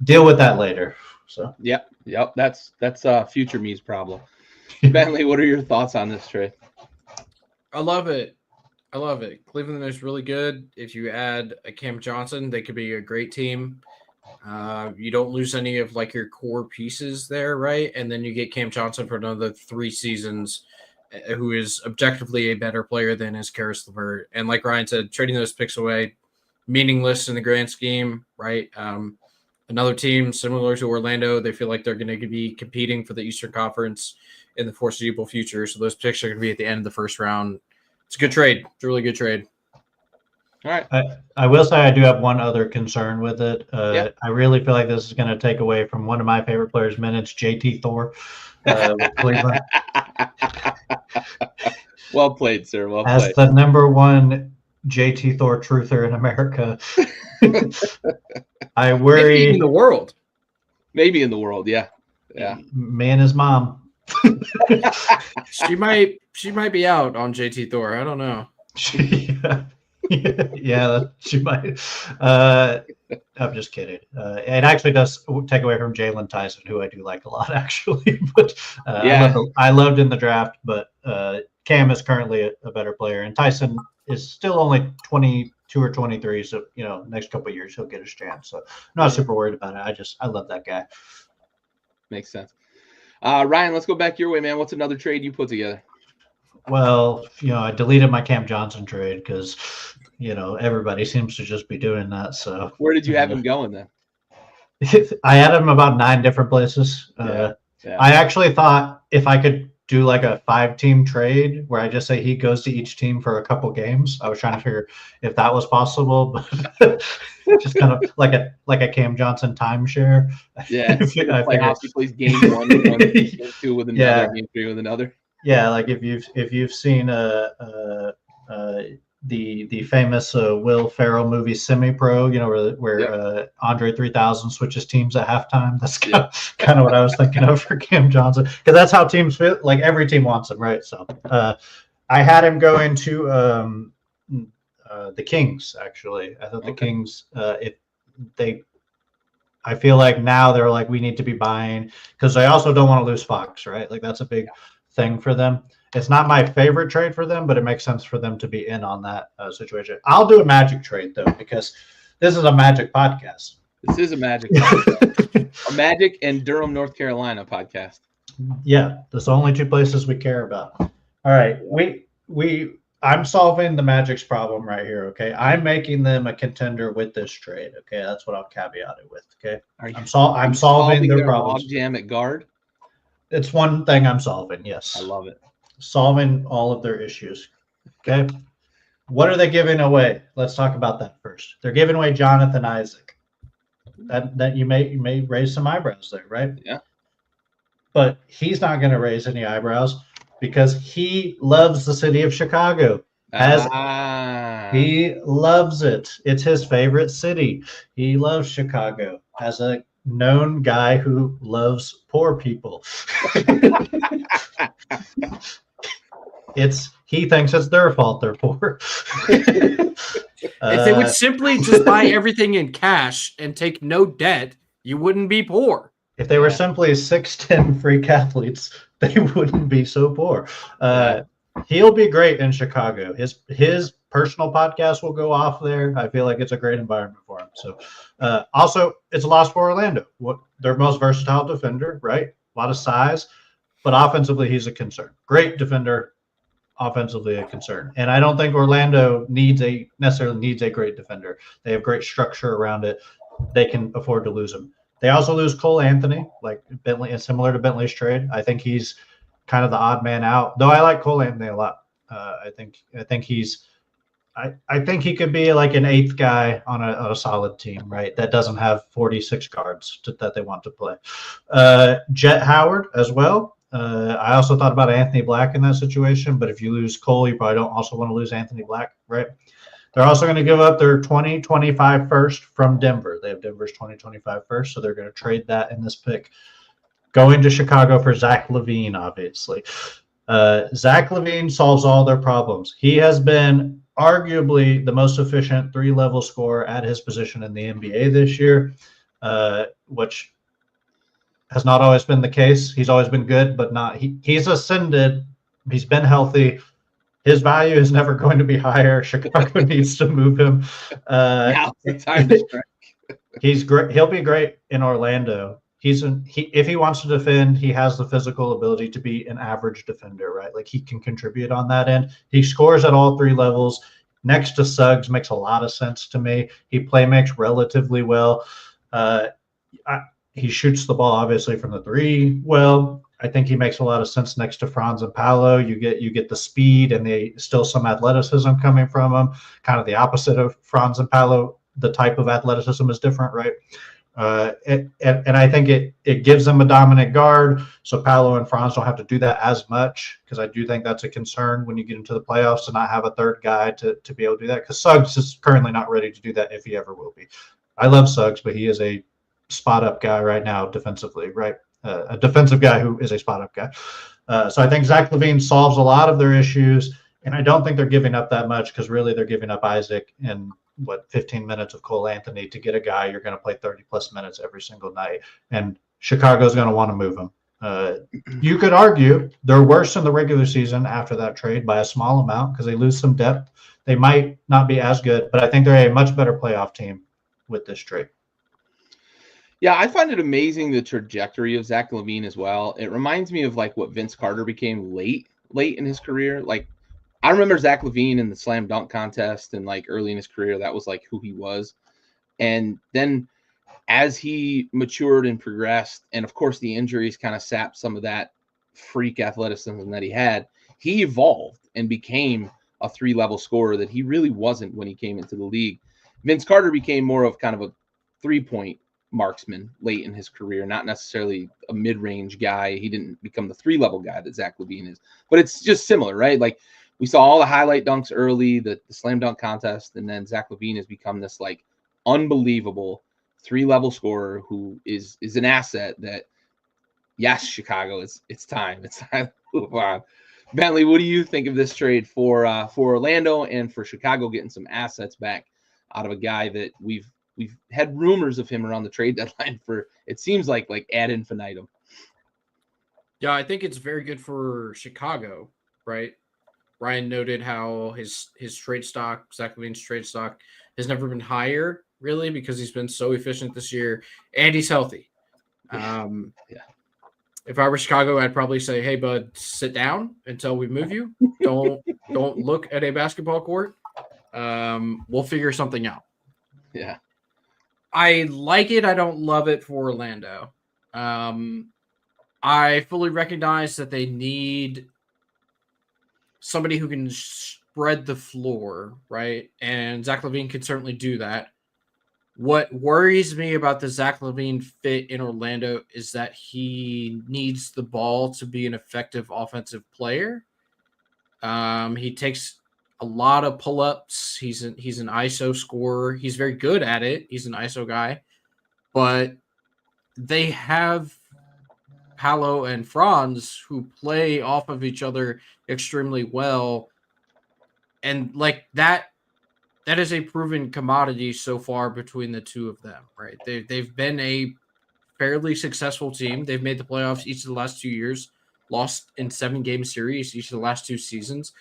deal with that later. So Yep. That's future me's problem. Bentley, what are your thoughts on this trade? I love it. Cleveland is really good. If you add a Cam Johnson, they could be a great team. You don't lose any of like your core pieces there, right? And then you get Cam Johnson for another 3 seasons, who is objectively a better player than is Karis LeVert. And like Ryan said, trading those picks away, meaningless in the grand scheme, right? Another team similar to Orlando, they feel like they're going to be competing for the Eastern Conference in the foreseeable future. So those picks are going to be at the end of the first round. It's a good trade. It's a really good trade. All right. I will say I do have one other concern with it. Yeah. I really feel like this is going to take away from one of my favorite players' minutes, JT Thor, with Cleveland. Well played, sir. Well As played. the number one JT Thor truther in America. I worry. Maybe in the world. Maybe in the world, yeah. Me and his mom. She might be out on JT Thor. I don't know. Yeah, she might. I'm just kidding. It actually does take away from Jalen Tyson, who I do like a lot, actually. But I loved in the draft, but Cam is currently a better player, and Tyson is still only 22 or 23. So next couple of years he'll get his chance. So I'm not super worried about it. I love that guy. Makes sense. Ryan, let's go back your way, man. What's another trade you put together? Well, I deleted my Cam Johnson trade because, everybody seems to just be doing that. So where did you have him going then? I had him about 9 different places. Yeah. I actually thought if I could do like a 5-team trade where I just say he goes to each team for a couple games, I was trying to figure if that was possible, but just kind of like a Cam Johnson timeshare. Yeah. Playoffs, he plays game 1 with one, game 2 with another, game 3 with another. Yeah, like if you've seen the famous Will Ferrell movie Semi-Pro, where Andre 3000 switches teams at halftime. That's kind of what I was thinking of for Cam Johnson, because that's how teams feel. Like every team wants him, right? So I had him go into the Kings. Actually, I thought the Kings, I feel like now they're like, we need to be buying, because they also don't want to lose Fox, right? Like that's a big thing for them. It's not my favorite trade for them, but it makes sense for them to be in on that situation. I'll do a Magic trade though, because this is a Magic podcast. This is a Magic podcast. A Magic and Durham, North Carolina podcast. Yeah, that's the only 2 places we care about. All right, I'm solving the Magic's problem right here. Okay, I'm making them a contender with this trade. Okay, that's what I'll caveat it with. Okay, I'm solving their problems. Logjam at guard. It's one thing I'm solving. Yes, I love it. Solving all of their issues. Okay, what are they giving away? Let's talk about that first. They're giving away Jonathan Isaac. That you may raise some eyebrows there, right? Yeah. But he's not going to raise any eyebrows because he loves the city of Chicago. He loves it. It's his favorite city. He loves Chicago as a known guy who loves poor people. He thinks it's their fault they're poor. If they would simply just buy everything in cash and take no debt, you wouldn't be poor. If they were simply 6'10" freak athletes, they wouldn't be so poor. He'll be great in Chicago. His personal podcast will go off there. I feel like it's a great environment for him. So, also, it's a loss for Orlando. Their most versatile defender, right? A lot of size, but offensively, he's a concern. Great defender, offensively a concern. And I don't think Orlando necessarily needs a great defender. They have great structure around it. They can afford to lose him. They also lose Cole Anthony, like Bentley, and similar to Bentley's trade. I think he's kind of the odd man out, though I like Cole Anthony a lot. I think he could be like an 8th guy on a solid team, right? That doesn't have 46 guards that they want to play. Jet Howard as well. I also thought about Anthony Black in that situation, but if you lose Cole, you probably don't also want to lose Anthony Black, right? They're also going to give up their 2025 first from Denver. They have Denver's 2025 first, so they're going to trade that in this pick. going to Chicago for Zach LaVine, obviously. Zach LaVine solves all their problems. He has been arguably the most efficient three-level scorer at his position in the NBA this year, which has not always been the case. He's always been good, but not. He's ascended. He's been healthy. His value is never going to be higher. Chicago needs to move him. Now's the time to strike. He's great. He'll be great in Orlando. If he wants to defend, he has the physical ability to be an average defender, right? Like he can contribute on that end. He scores at all three levels. Next to Suggs makes a lot of sense to me. He play makes relatively well. He shoots the ball obviously from the three well. I think he makes a lot of sense next to Franz and Paolo. You get the speed and still some athleticism coming from him. Kind of the opposite of Franz and Paolo. The type of athleticism is different, right? And I think it gives them a dominant guard, so Paolo and Franz don't have to do that as much, because I do think that's a concern when you get into the playoffs to not have a third guy to be able to do that, because Suggs is currently not ready to do that if he ever will be. I love Suggs, but he is a spot-up guy right now defensively, right? A defensive guy who is a spot-up guy. So I think Zach LaVine solves a lot of their issues, and I don't think they're giving up that much, because really they're giving up Isaac and 15 minutes of Cole Anthony to get a guy you're going to play 30 plus minutes every single night, and Chicago's going to want to move him. You could argue they're worse in the regular season after that trade by a small amount, because they lose some depth. They might not be as good, but I think they're a much better playoff team with this trade. Yeah, I find it amazing the trajectory of Zach LaVine as well. It reminds me of like what Vince Carter became late in his career. Like, I remember Zach LaVine in the slam dunk contest, and like early in his career, that was like who he was. And then as he matured and progressed, and of course the injuries kind of sapped some of that freak athleticism that he had, he evolved and became a three-level scorer that he really wasn't when he came into the league. Vince Carter became more of kind of a three-point marksman late in his career, not necessarily a mid-range guy. He didn't become the three-level guy that Zach LaVine is. But it's just similar, right? Like, we saw all the highlight dunks early, the slam dunk contest, and then Zach LaVine has become this like unbelievable three-level scorer who is an asset that, yes, Chicago, it's time. It's time to move on. Bentley, what do you think of this trade for Orlando and for Chicago getting some assets back out of a guy that we've had rumors of him around the trade deadline for, it seems like ad infinitum? Yeah, I think it's very good for Chicago, right? Ryan noted how his trade stock, Zach LaVine's trade stock, has never been higher, really, because he's been so efficient this year, and he's healthy. Yeah. If I were Chicago, I'd probably say, "Hey, bud, sit down until we move you. Don't look at a basketball court. We'll figure something out." Yeah, I like it. I don't love it for Orlando. I fully recognize that they need somebody who can spread the floor, right? And Zach LaVine could certainly do that. What worries me about the Zach LaVine fit in Orlando is that he needs the ball to be an effective offensive player. He takes a lot of pull-ups. He's an ISO scorer. He's very good at it. He's an ISO guy. But they have Paolo and Franz who play off of each other extremely well, and like that is a proven commodity so far between the two of them, right? They've been a fairly successful team. They've made the playoffs each of the last 2 years, lost in 7-game series each of the last 2 seasons,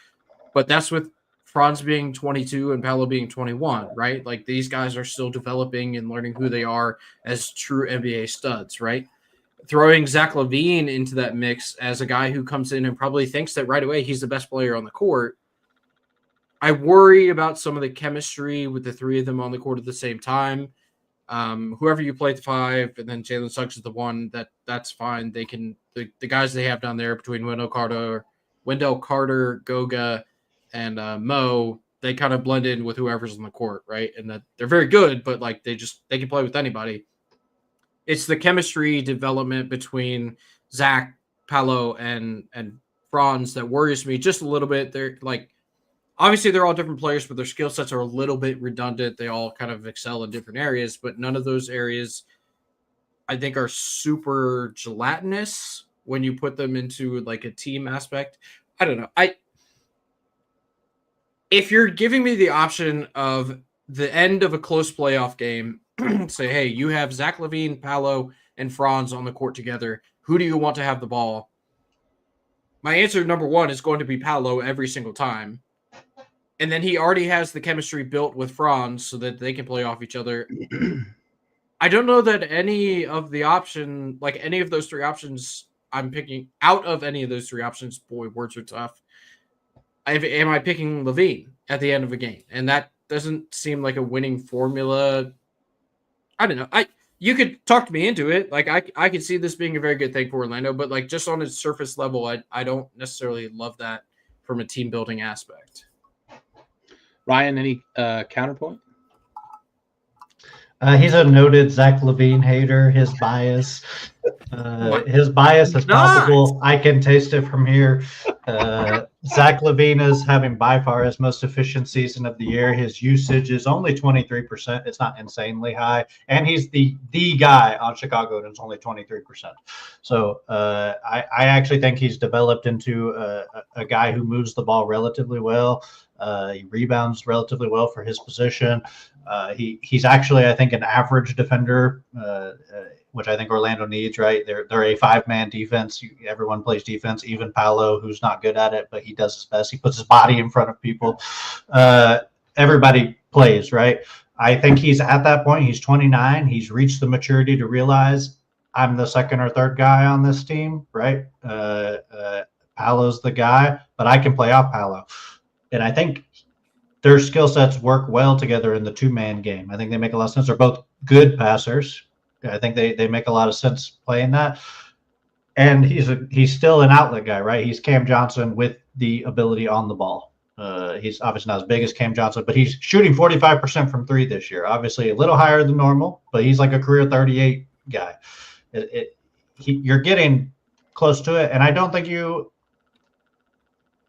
but that's with Franz being 22 and Paolo being 21, right? Like, these guys are still developing and learning who they are as true NBA studs, right? Throwing Zach LaVine into that mix as a guy who comes in and probably thinks that right away he's the best player on the court, I worry about some of the chemistry with the three of them on the court at the same time. Whoever you play at the 5, and then Jalen Suggs is the 1, that's fine. They can the guys they have down there between Wendell Carter, Goga, and Mo, they kind of blend in with whoever's on the court, right? And that they're very good, but like they can play with anybody. It's the chemistry development between Zach, Paolo, and Franz that worries me just a little bit. They're like, obviously they're all different players, but their skill sets are a little bit redundant. They all kind of excel in different areas, but none of those areas I think are super gelatinous when you put them into like a team aspect. I don't know. If you're giving me the option of the end of a close playoff game, say, hey, you have Zach LaVine, Paolo, and Franz on the court together. Who do you want to have the ball? My answer, number one, is going to be Paolo every single time. And then he already has the chemistry built with Franz so that they can play off each other. I don't know that any of the option, like any of those three options I'm picking out of any of those three options, boy, words are tough. Am I picking LaVine at the end of a game? And that doesn't seem like a winning formula. I don't know. You could talk me into it. Like I could see this being a very good thing for Orlando, but like just on its surface level, I don't necessarily love that from a team building aspect. Ryan, any counterpoint? He's a noted Zach LaVine hater. His bias is palpable. I can taste it from here. Zach LaVine is having by far his most efficient season of the year. His usage is only 23%. It's not insanely high, and he's the guy on Chicago, and it's only 23%. So I actually think he's developed into a guy who moves the ball relatively well. He rebounds relatively well for his position. He's actually, I think, an average defender, which I think Orlando needs, right? They're a 5-man defense. Everyone plays defense, even Paolo, who's not good at it, but he does his best. He puts his body in front of people. Everybody plays, right? I think he's at that point. He's 29. He's reached the maturity to realize I'm the second or third guy on this team, right? Paolo's the guy, but I can play off Paolo. And I think their skill sets work well together in the 2-man game. I think they make a lot of sense. They're both good passers. I think they make a lot of sense playing that. And he's still an outlet guy, right? He's Cam Johnson with the ability on the ball. He's obviously not as big as Cam Johnson, but he's shooting 45% from 3 this year. Obviously a little higher than normal, but he's like a career 38 guy. You're getting close to it, and I don't think you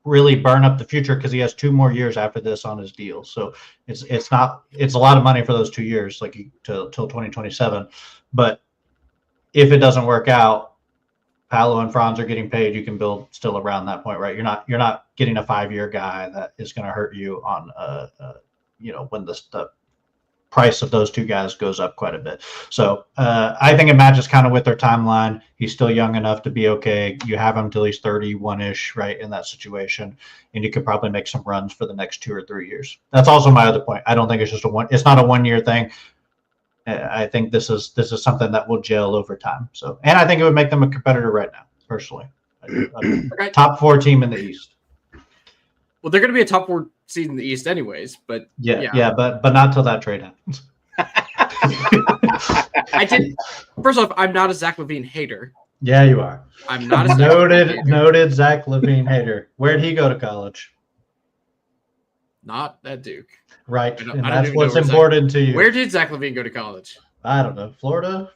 really burn up the future because he has 2 more years after this on his deal. So it's a lot of money for those 2 years, like till 2027. But if it doesn't work out, Paolo and Franz are getting paid. You can build still around that point, right? You're not getting a 5-year guy that is going to hurt you on when the price of those 2 guys goes up quite a bit. So I think it matches kind of with their timeline. He's still young enough to be okay. You have him till he's 31-ish, right, in that situation, and you could probably make some runs for the next 2 or 3 years. That's also my other point. I don't think it's just it's not a 1-year thing. I think this is something that will gel over time. So, and I think it would make them a competitor right now, personally. Okay. Top 4 team in the East. Well, they're going to be a top 4 seed in the East anyways, but yeah, but not till that trade happens. First off, I'm not a Zach LaVine hater. Yeah, you are. I'm not a noted Zach LaVine hater. Where'd he go to college? Not at Duke. Right, and that's what's important to you. Where did Zach LaVine go to college? I don't know. Florida?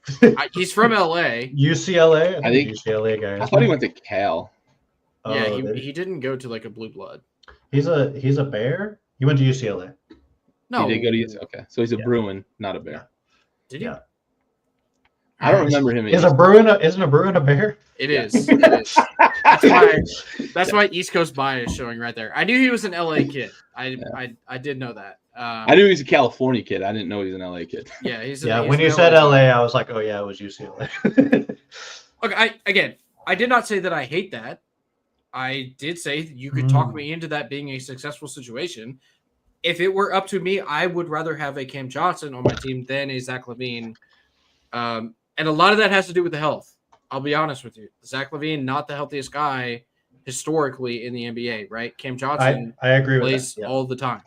He's from LA. UCLA? I think UCLA guy. I thought he went to Cal. Yeah, he didn't go to like a blue blood. He's a Bear? He went to UCLA. No. He did go to UCLA. Okay. So he's a Bruin, not a Bear. Did he? Yeah. I don't remember him. Isn't a Bruin a Bear? It is. That's why East Coast bias showing right there. I knew he was an LA kid. I did know that. I knew he was a California kid. I didn't know he was an LA kid. Yeah, when you said LA, I was like, oh yeah, it was UCLA. Okay, I did not say that I hate that. I did say you could talk me into that being a successful situation. If it were up to me, I would rather have a Cam Johnson on my team than a Zach LaVine. And a lot of that has to do with the health. I'll be honest with you. Zach LaVine, not the healthiest guy historically in the NBA, right? Cam Johnson I agree with plays that. Yeah. all the time.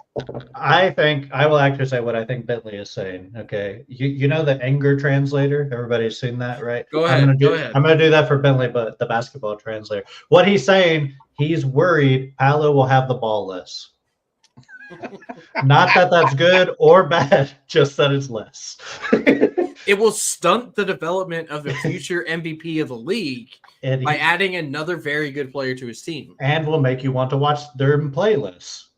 I think I will actually say what I think Bentley is saying. Okay. You know the anger translator? Everybody's seen that, right? Go ahead. I'm going to do that for Bentley, but the basketball translator. What he's saying, he's worried Paolo will have the ball less. Not that that's good or bad, just that it's less. It will stunt the development of the future MVP of the league by adding another very good player to his team. And will make you want to watch them play less.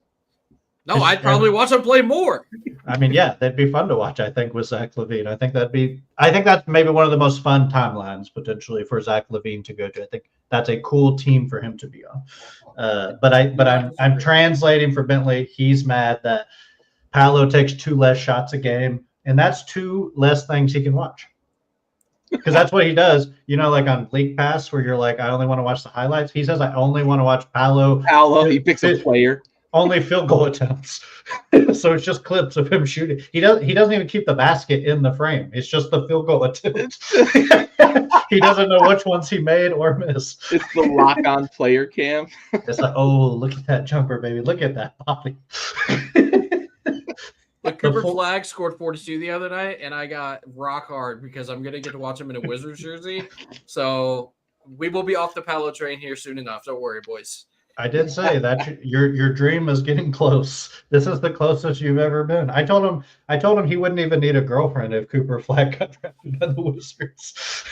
No, I'd probably watch him play more. I mean, yeah, that'd be fun to watch. I think with Zach LaVine, I think that's maybe one of the most fun timelines potentially for Zach LaVine to go to. I think that's a cool team for him to be on. But I'm translating for Bentley. He's mad that Paolo takes 2 less shots a game, and that's 2 less things he can watch. Because that's what he does. Like on League Pass, where you're like, I only want to watch the highlights. He says, I only want to watch Paolo. He picks a player. Only field goal attempts. So it's just clips of him shooting. He doesn't even keep the basket in the frame. It's just the field goal attempts. He doesn't know which ones he made or missed. It's the lock-on player cam. It's like, oh, look at that jumper, baby. Look at that body. Look, Cooper Flag scored 42 the other night, and I got rock hard because I'm going to get to watch him in a Wizards jersey. So we will be off the Paolo train here soon enough. Don't worry, boys. I did say that your dream is getting close. This is the closest you've ever been. I told him he wouldn't even need a girlfriend if Cooper Flag got drafted by the Wizards.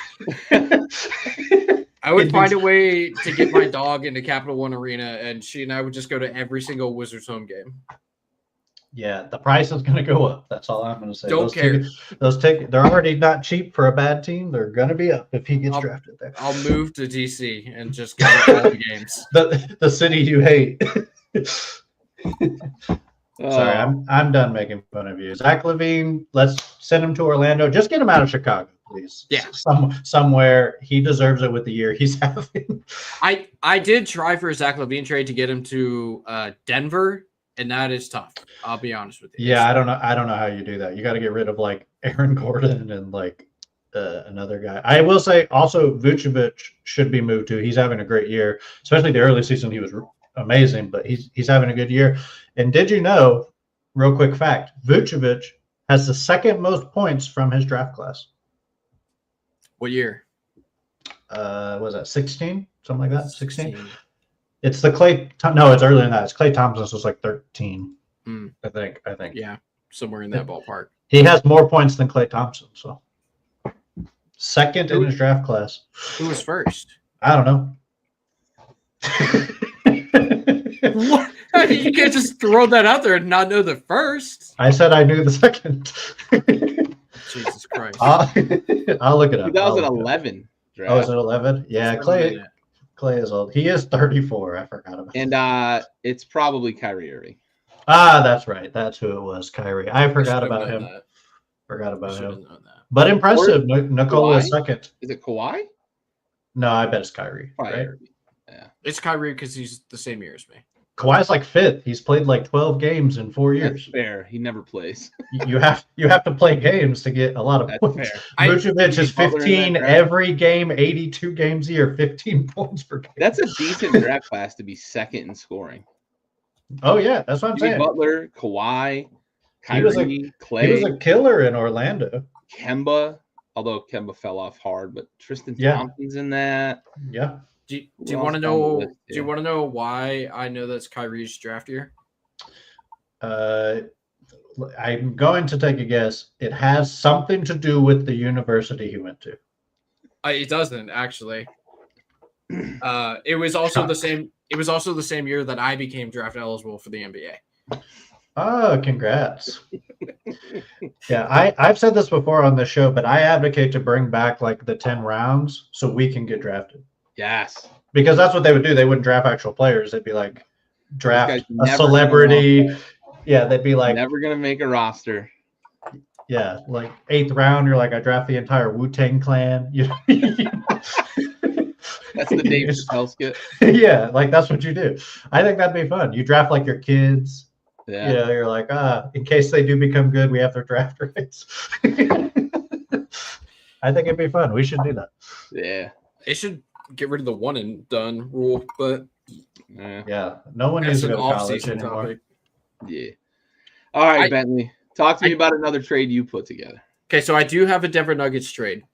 I would find a way to get my dog into Capital One Arena, and she and I would just go to every single Wizards home game. Yeah, the price is going to go up. That's all I'm going to say. Don't care. Those tickets, they're already not cheap for a bad team. They're going to be up if he gets drafted there. I'll move to DC and just go to all the games. The city you hate. Sorry, I'm done making fun of you. Zach LaVine, let's send him to Orlando. Just get him out of Chicago, please. Yeah. Somewhere. He deserves it with the year he's having. I did try for a Zach LaVine trade to get him to Denver, and that is tough. I'll be honest with you. Yeah, I don't know how you do that. You got to get rid of like Aaron Gordon and like another guy. I will say also Vucevic should be moved to. He's having a great year, especially the early season. He was amazing, but he's having a good year. And did you know, real quick fact, Vucevic has the second most points from his draft class. What year? Was that 16? Something like that? 16? It's the Clay. No, it's earlier than that. It's Clay Thompson's was like 13. I think. Yeah, somewhere in that ballpark. He has more points than Clay Thompson. So second in his draft class. Who was first? I don't know. What? You can't just throw that out there and not know the first. I said I knew the second. Jesus Christ. I'll look it up. 2011 draft. Oh, is it 11? Yeah, Clay is old. He is 34. I forgot about that. And it's probably Kyrie Irving. That's right. That's who it was, Kyrie. I forgot about him. Forgot about him. But impressive. Nikola is second. Is it Kawhi? No, I bet it's Kyrie. Right? Yeah. It's Kyrie because he's the same year as me. Kawhi's like fifth. He's played like 12 games in 4 years. That's fair. He never plays. you have to play games to get a lot of points. Vucevic is 15 every game, 82 games a year, 15 points per game. That's a decent draft class to be second in scoring. Oh yeah, that's what I'm saying. Butler, Kawhi, Kyrie, Clay. He was a killer in Orlando. Kemba, although Kemba fell off hard, but Tristan Thompson's in that. Yeah. Do you want to know? Do you want to know why I know that's Kyrie's draft year? I'm going to take a guess. It has something to do with the university he went to. It doesn't actually. It was also the same. It was also the same year that I became draft eligible for the NBA. Oh, congrats. Yeah, I've said this before on the show, but I advocate to bring back like the 10 rounds so we can get drafted. Yes. Because that's what they would do. They wouldn't draft actual players. They'd be like draft a celebrity. Yeah, they'd be like never gonna make a roster. Yeah, like 8th round, you're like, I draft the entire Wu-Tang Clan. That's the Dave Chappelle skit. Yeah, like that's what you do. I think that'd be fun. You draft like your kids. Yeah. You know, you're like, in case they do become good, we have their draft rights. I think it'd be fun. We should do that. Yeah. They should get rid of the one and done rule, but yeah, no one needs to go to college anymore. Topic. Yeah. All right, Bentley. Talk to me about another trade you put together. Okay, so I do have a Denver Nuggets trade.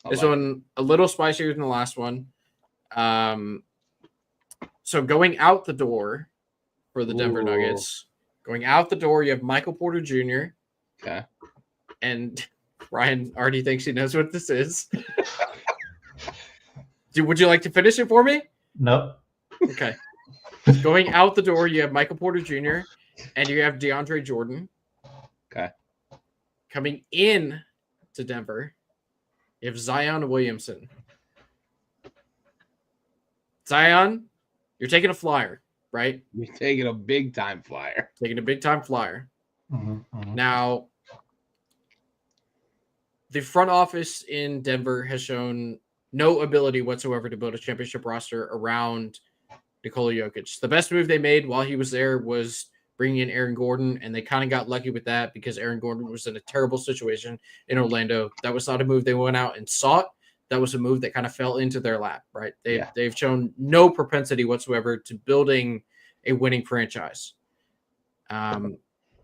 This one a little spicier than the last one. So going out the door for the Denver Nuggets, going out the door, you have Michael Porter Jr. Okay. And Ryan already thinks he knows what this is. Would you like to finish it for me? No. Okay. Going out the door, you have Michael Porter Jr. and you have DeAndre Jordan. Okay. Coming in to Denver, you have Zion Williamson. Zion, you're taking a flyer, right? You're taking a big time flyer. Taking a big time flyer. Now, the front office in Denver has shown no ability whatsoever to build a championship roster around Nikola Jokic. The best move they made while he was there was bringing in Aaron Gordon, and they kind of got lucky with that because Aaron Gordon was in a terrible situation in Orlando. That was not a move they went out and sought. That was a move that kind of fell into their lap, right? They've shown no propensity whatsoever to building a winning franchise.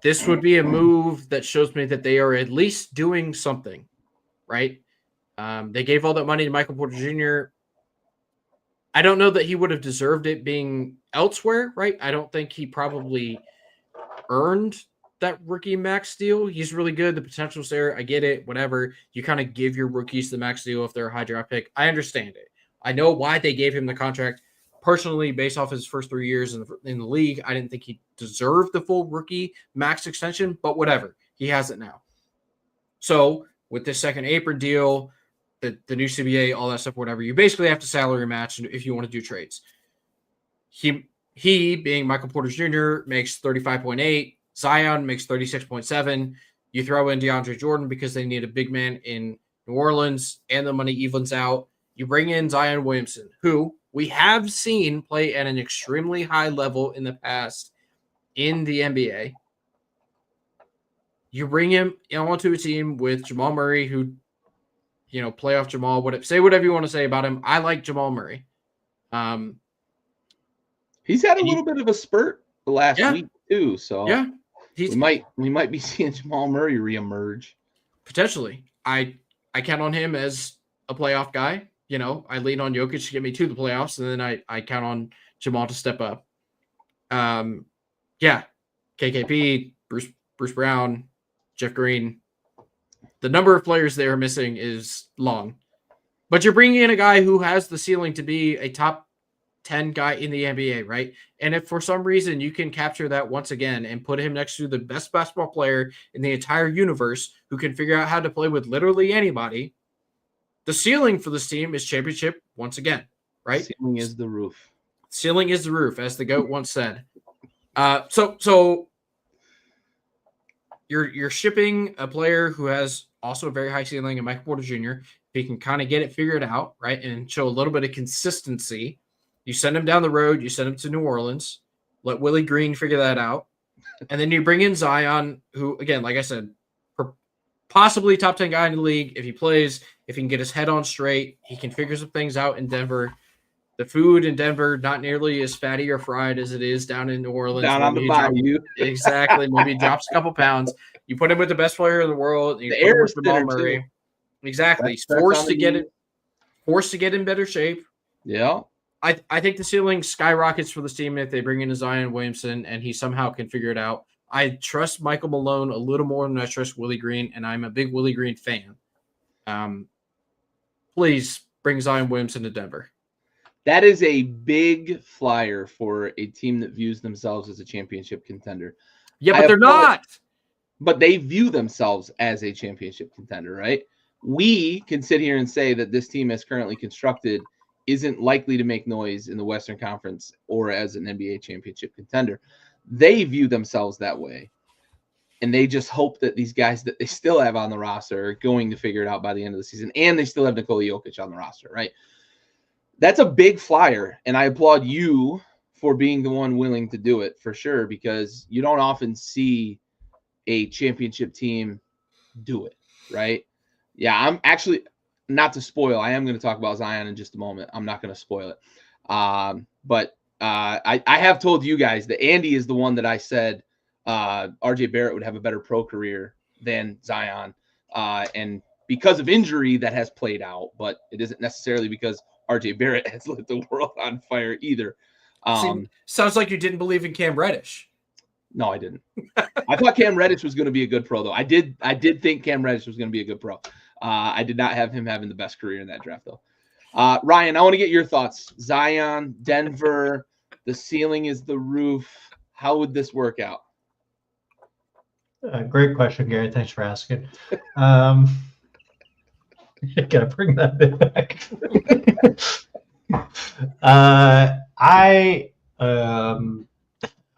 This would be a move that shows me that they are at least doing something, right? They gave all that money to Michael Porter Jr. I don't know that he would have deserved it being elsewhere, right? I don't think he probably earned that rookie max deal. He's really good. The potential's there. I get it. Whatever. You kind of give your rookies the max deal if they're a high draft pick. I understand it. I know why they gave him the contract. Personally, based off his first 3 years in the league, I didn't think he deserved the full rookie max extension, but whatever. He has it now. So with this second apron deal, the new CBA, all that stuff, whatever, you basically have to salary match if you want to do trades. He being Michael Porter Jr., makes 35.8. Zion makes 36.7. You throw in DeAndre Jordan because they need a big man in New Orleans, and the money evens out. You bring in Zion Williamson, who we have seen play at an extremely high level in the past in the NBA. You bring him onto a team with Jamal Murray, who, playoff Jamal, say whatever you want to say about him. I like Jamal Murray. He's had a little bit of a spurt the last week too, so yeah, we might be seeing Jamal Murray reemerge potentially. I count on him as a playoff guy. I lean on Jokic to get me to the playoffs, and then I count on Jamal to step up. KKP, Bruce Brown, Jeff Green. The number of players they are missing is long, but you're bringing in a guy who has the ceiling to be a top 10 guy in the NBA, right? And if for some reason you can capture that once again and put him next to the best basketball player in the entire universe who can figure out how to play with literally anybody, the ceiling for this team is championship once again, right? Ceiling is the roof. Ceiling is the roof, as the GOAT once said. So you're shipping a player who has also a very high ceiling, and Michael Porter Jr. If he can kind of get it figured out, right, and show a little bit of consistency, you send him down the road, you send him to New Orleans, let Willie Green figure that out, and then you bring in Zion, who, again, like I said, possibly top 10 guy in the league. If he plays, if he can get his head on straight, he can figure some things out in Denver. The food in Denver, not nearly as fatty or fried as it is down in New Orleans. Down on the bayou. Exactly. Maybe he drops a couple pounds. You put him with the best player in the world. You the put air him is with Jamal thinner, Murray. too. Exactly. He's forced to get in better shape. Yeah. I think the ceiling skyrockets for this team if they bring in a Zion Williamson and he somehow can figure it out. I trust Michael Malone a little more than I trust Willie Green, and I'm a big Willie Green fan. Please bring Zion Williamson to Denver. That is a big flyer for a team that views themselves as a championship contender. Yeah, but they're not. But they view themselves as a championship contender, right? We can sit here and say that this team as currently constructed isn't likely to make noise in the Western Conference or as an NBA championship contender. They view themselves that way. And they just hope that these guys that they still have on the roster are going to figure it out by the end of the season. And they still have Nikola Jokic on the roster, right? That's a big flyer. And I applaud you for being the one willing to do it for sure, because you don't often see a championship team do it, right? Yeah, I'm actually, not to spoil, I am going to talk about Zion in just a moment. I'm not going to spoil it. But I have told you guys that Andy is the one that I said RJ Barrett would have a better pro career than Zion. And because of injury, that has played out, but it isn't necessarily because RJ Barrett has lit the world on fire either. Sounds like you didn't believe in Cam Reddish. No, I didn't. I thought Cam Reddish was going to be a good pro, though. I did think Cam Reddish was going to be a good pro. I did not have him having the best career in that draft, though. Ryan, I want to get your thoughts. Zion, Denver, the ceiling is the roof. How would this work out? Great question, Gary. Thanks for asking. Gotta bring that bit back.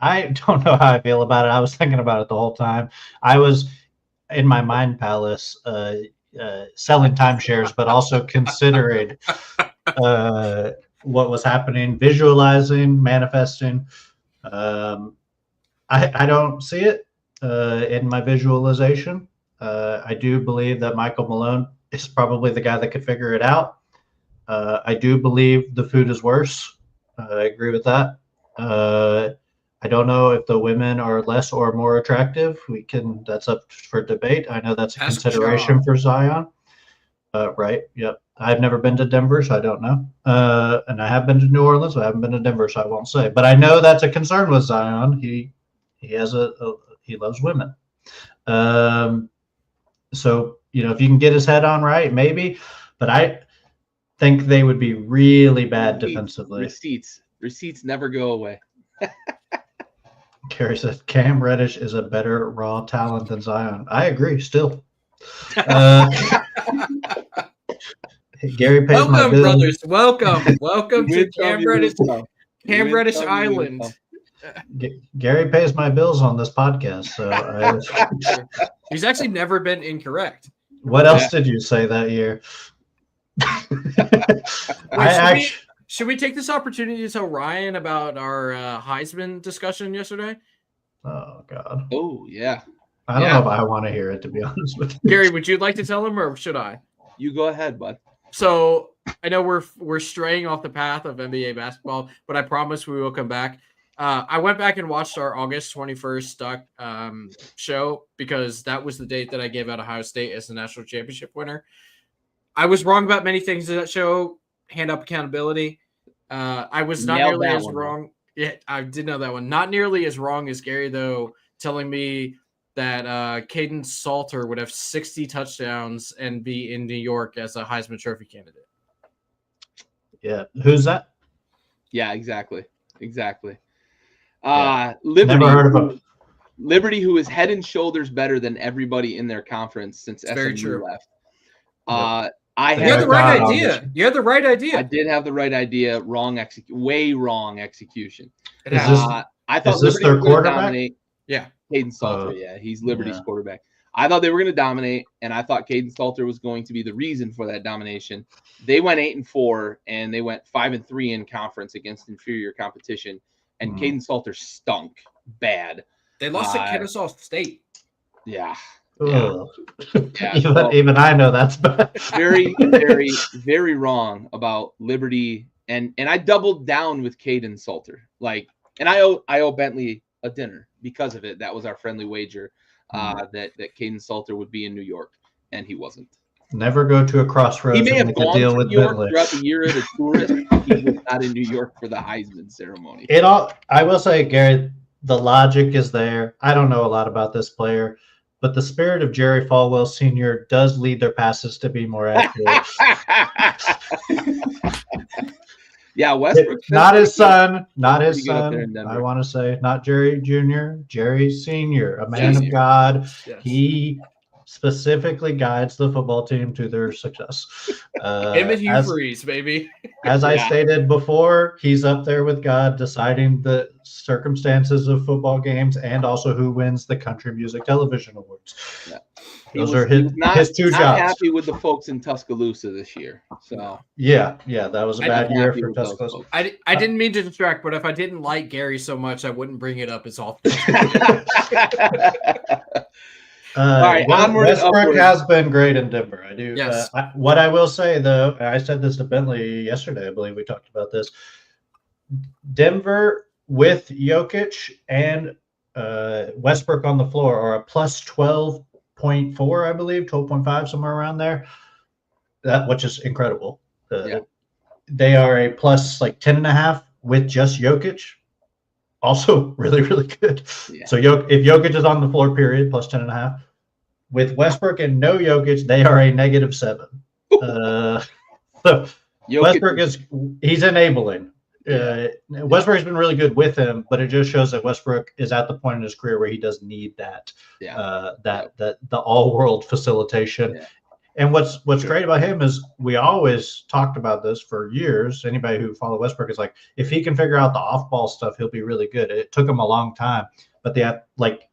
I don't know how I feel about it. I was thinking about it the whole time. I was in my mind palace selling timeshares, but also considering what was happening, visualizing, manifesting. I don't see it in my visualization. I do believe that Michael Malone is probably the guy that could figure it out. I do believe the food is worse. I agree with that. I don't know if the women are less or more attractive. That's up for debate. I know that's a consideration for Zion. Right. Yep. I've never been to Denver, so I don't know. And I have been to New Orleans. I haven't been to Denver, so I won't say. But I know that's a concern with Zion. He loves women. So, if you can get his head on right, maybe. But I think they would be really bad defensively. Receipts never go away. Kerry says Cam Reddish is a better raw talent than Zion. I agree. Still. Gary pays my bills. Brothers. Welcome to Cam Reddish Island. Gary pays my bills on this podcast, so he's actually never been incorrect. What else did you say that year? Should we take this opportunity to tell Ryan about our Heisman discussion yesterday? Oh God. Oh yeah. I don't know if I want to hear it, to be honest with you. Gary, would you like to tell him, or should I? You go ahead, bud. So I know we're straying off the path of NBA basketball, but I promise we will come back. I went back and watched our August 21st show because that was the date that I gave out Ohio State as the national championship winner. I was wrong about many things in that show. Hand up accountability. I was not nearly as wrong. Yeah, I did know that one. Not nearly as wrong as Gary, though, telling me that Caden Salter would have 60 touchdowns and be in New York as a Heisman Trophy candidate. Yeah. Who's that? Yeah, exactly. Yeah. Liberty, never heard of him. Liberty, who is head and shoulders better than everybody in their conference since SZN left. Yep. You had the right idea. You had the right idea. I did have the right idea. Way wrong execution. I thought is this Liberty their was quarterback? Dominate. Yeah. Caden Salter. He's Liberty's quarterback. I thought they were going to dominate, and I thought Caden Salter was going to be the reason for that domination. They went 8-4, and they went 5-3 in conference against inferior competition, and Caden Salter stunk bad. They lost to Kennesaw State. Yeah. Even I know that's bad. Very, very, very wrong about Liberty, and I doubled down with Caden Salter. And I owe Bentley a dinner because of it. That was our friendly wager that Caden Salter would be in New York, and he wasn't. Never go to a crossroads. He may have gone to New York Bentley throughout the year as a tourist. He was not in New York for the Heisman ceremony. I will say, Gary, the logic is there. I don't know a lot about this player, but the spirit of Jerry Falwell Sr. does lead their passes to be more accurate. Yeah, Westbrook. Not his son. I want to say not Jerry Jr., Jerry Sr., a man of God. Yes. He specifically guides the football team to their success. Him and Hugh Freeze, baby. As I stated before, he's up there with God deciding the circumstances of football games and also who wins the Country Music Television Awards. Yeah. Those are his two jobs. Not happy with the folks in Tuscaloosa this year. So yeah, that was a bad year for Tuscaloosa. I didn't mean to distract, but if I didn't like Gary so much, I wouldn't bring it up as often. All right, Westbrook has been great in Denver. I do. Yes. What I will say, though, I said this to Bentley yesterday. I believe we talked about this. Denver with Jokic and Westbrook on the floor are a plus 12.4, I believe, 12.5, somewhere around there. Which is incredible. They are a plus 10.5 with just Jokic. Also really, really good. Yeah. So if Jokic is on the floor, period, plus 10.5. With Westbrook and no Jokic, they are a -7. So Westbrook he's enabling. Westbrook's been really good with him, but it just shows that Westbrook is at the point in his career where he does need that the all-world facilitation. Yeah. And what's great about him is we always talked about this for years. Anybody who followed Westbrook is like, if he can figure out the off-ball stuff, he'll be really good. It took him a long time, but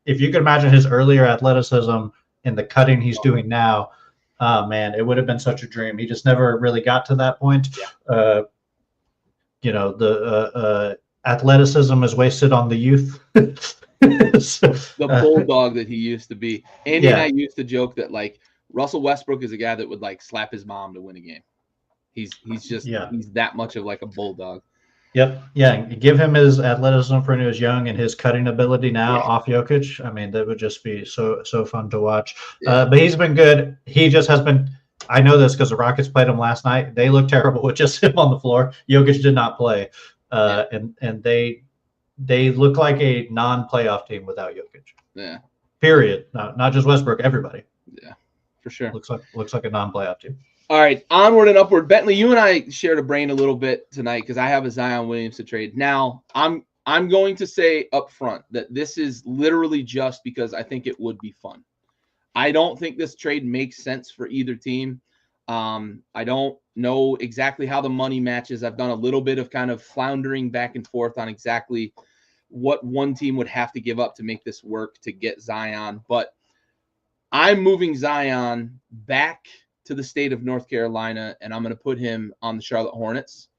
if you could imagine his earlier athleticism and the cutting he's doing now, man, it would have been such a dream. He just never really got to that point. Yeah. The athleticism is wasted on the youth. The bulldog that he used to be. Andy and I used to joke that like Russell Westbrook is a guy that would like slap his mom to win a game. He's that much of like a bulldog. Yep. Yeah. Give him his athleticism when he was young and his cutting ability now off Jokic. I mean, that would just be so fun to watch. But he's been good. He just has been. I know this because the Rockets played him last night. They looked terrible with just him on the floor. Jokic did not play, and they look like a non-playoff team without Jokic. Yeah. Period. Not just Westbrook. Everybody. Yeah, for sure. Looks like a non-playoff team. All right, onward and upward. Bentley, you and I shared a brain a little bit tonight because I have a Zion Williamson trade. Now, I'm going to say up front that this is literally just because I think it would be fun. I don't think this trade makes sense for either team. I don't know exactly how the money matches. I've done a little bit of kind of floundering back and forth on exactly what one team would have to give up to make this work to get Zion. But I'm moving Zion back to the state of North Carolina, and I'm going to put him on the Charlotte Hornets.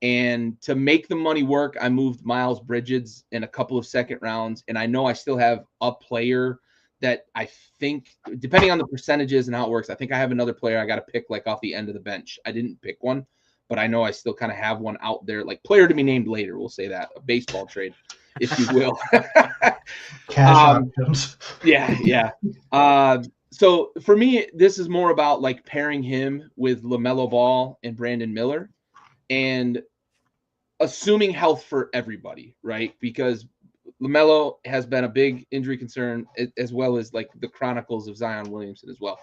And to make the money work, I moved Miles Bridges in a couple of second rounds, and I know I still have a player that I think, depending on the percentages and how it works, I think I have another player I got to pick like off the end of the bench. I didn't pick one, but I know I still kind of have one out there, like player to be named later. We'll say that, a baseball trade, if you will. Cash options. Yeah. So for me, this is more about like pairing him with LaMelo Ball and Brandon Miller and assuming health for everybody, right? Because LaMelo has been a big injury concern, as well as like the chronicles of Zion Williamson as well.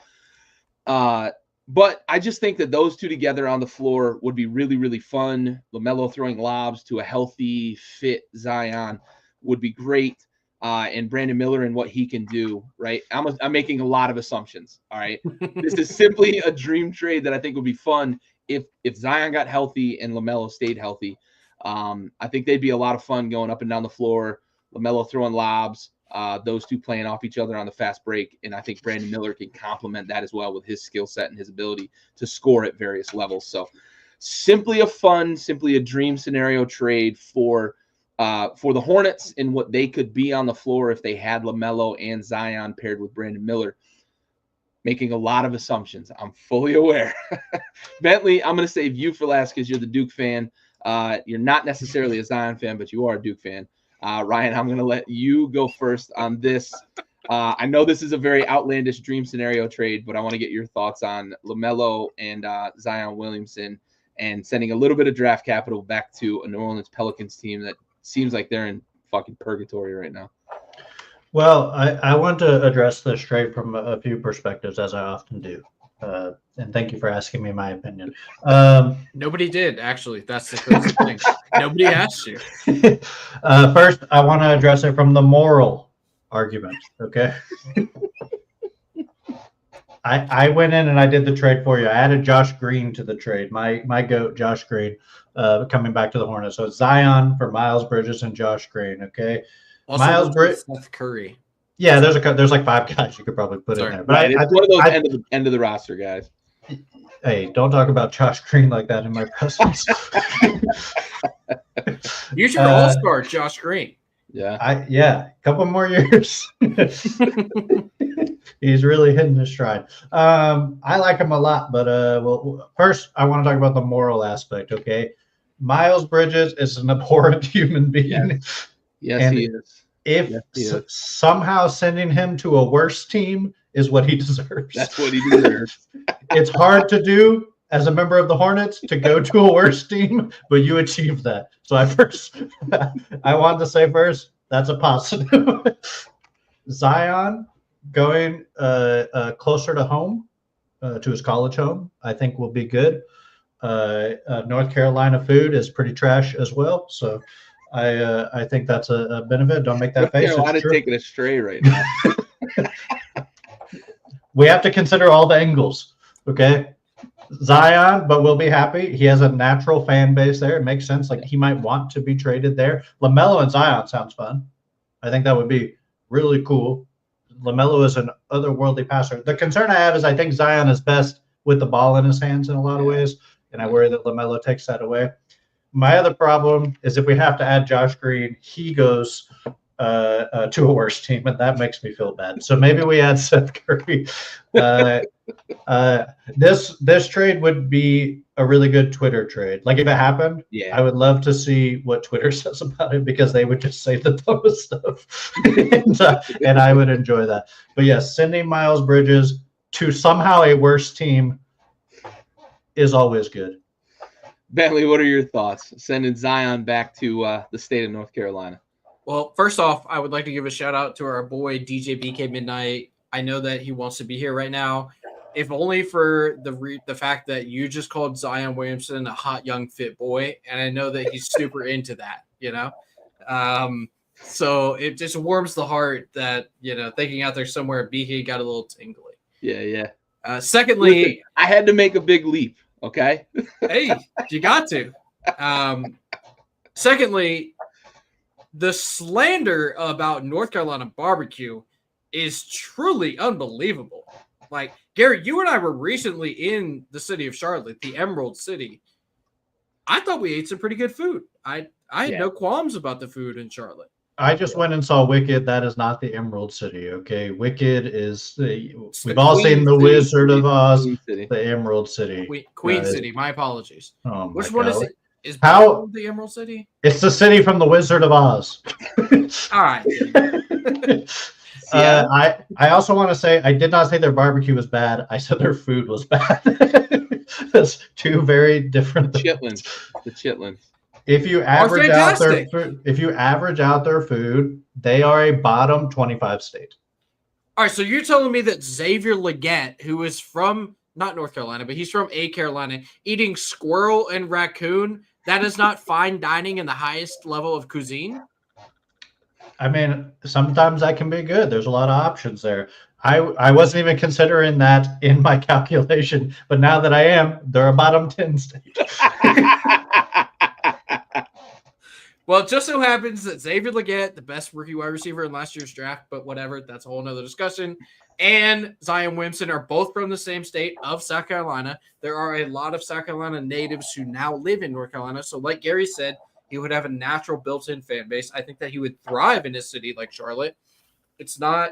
But I just think that those two together on the floor would be really, really fun. LaMelo throwing lobs to a healthy, fit Zion would be great. And Brandon Miller and what he can do, right? I'm making a lot of assumptions, all right? This is simply a dream trade that I think would be fun if Zion got healthy and LaMelo stayed healthy. I think they'd be a lot of fun going up and down the floor, LaMelo throwing lobs, those two playing off each other on the fast break, and I think Brandon Miller can complement that as well with his skill set and his ability to score at various levels. So simply a dream scenario trade for the Hornets and what they could be on the floor if they had LaMelo and Zion paired with Brandon Miller. Making a lot of assumptions. I'm fully aware. Bentley, I'm going to save you for last because you're the Duke fan. You're not necessarily a Zion fan, but you are a Duke fan. Ryan, I'm going to let you go first on this. I know this is a very outlandish dream scenario trade, but I want to get your thoughts on LaMelo and Zion Williamson and sending a little bit of draft capital back to a New Orleans Pelicans team that seems like they're in fucking purgatory right now. Well, I want to address this trade from a few perspectives, as I often do. And thank you for asking me my opinion. Nobody did, actually. That's the crazy thing. Nobody asked you. First, I want to address it from the moral argument, okay? I went in and I did the trade for you. I added Josh Green to the trade, my GOAT, Josh Green, coming back to the Hornets. So it's Zion for Miles Bridges and Josh Green, okay? Also, Miles Bridges. Seth Curry. Yeah, there's like 5 guys you could probably put in there. But right, it's one of those end of the roster guys. Hey, don't talk about Josh Green like that in my presence. Use your all-star, Josh Green. Yeah. A couple more years. He's really hitting his stride. I like him a lot, but well, first I want to talk about the moral aspect. Okay, Miles Bridges is an abhorrent human being. Yes, he is. If somehow sending him to a worse team is what he deserves. That's what he deserves. It's hard to do as a member of the Hornets to go to a worse team, but you achieved that. So I wanted to say first, that's a positive. Zion going closer to home, to his college home, I think will be good. North Carolina food is pretty trash as well. So I think that's a benefit. Don't make that face. North Carolina It's true. taking it straight right now. We have to consider all the angles. Okay. Zion, but we'll be happy. He has a natural fan base there. It makes sense. Like he might want to be traded there. LaMelo and Zion sounds fun. I think that would be really cool. LaMelo is an otherworldly passer. The concern I have is I think Zion is best with the ball in his hands in a lot of ways, and I worry that LaMelo takes that away. My other problem is if we have to add Josh Green, he goes to a worse team, and that makes me feel bad. So maybe we add Seth Curry. This trade would be a really good Twitter trade. Like if it happened, I would love to see what Twitter says about it because they would just say the dumbest stuff, and I would enjoy that. But yes, sending Miles Bridges to somehow a worse team is always good. Bentley, what are your thoughts? Sending Zion back to the state of North Carolina. Well, first off, I would like to give a shout out to our boy DJ BK Midnight. I know that he wants to be here right now, if only for the fact that you just called Zion Williamson a hot young fit boy, and I know that he's super into that. So it just warms the heart that thinking out there somewhere BK got a little tingly. Yeah. Secondly, listen, I had to make a big leap. Okay. Hey, you got to. Secondly, the slander about North Carolina barbecue is truly unbelievable. Like, Gary, you and I were recently in the city of Charlotte, the Emerald City. I thought we ate some pretty good food. I had no qualms about the food in Charlotte. I just went and saw Wicked. That is not the Emerald City, okay? Wicked is we've all seen The Wizard of Oz, the Emerald City. Queen City, my apologies. Oh my Which God. one is it? Is How the Emerald City? It's the city from The Wizard of Oz. All right. I also want to say I did not say their barbecue was bad. I said their food was bad. That's two very different things. The Chitlins. If you average out their food, they are a bottom 25 state. All right, so you're telling me that Xavier Legette, who is from not North Carolina, but he's from Carolina, eating squirrel and raccoon, that is not fine dining in the highest level of cuisine? I mean, sometimes that can be good. There's a lot of options there. I wasn't even considering that in my calculation, but now that I am, they're a bottom 10 state. Well, it just so happens that Xavier Legette, the best rookie wide receiver in last year's draft, but whatever, that's a whole nother discussion, and Zion Williamson are both from the same state of South Carolina. There are a lot of South Carolina natives who now live in North Carolina. So like Gary said, he would have a natural built-in fan base. I think that he would thrive in a city like Charlotte. It's not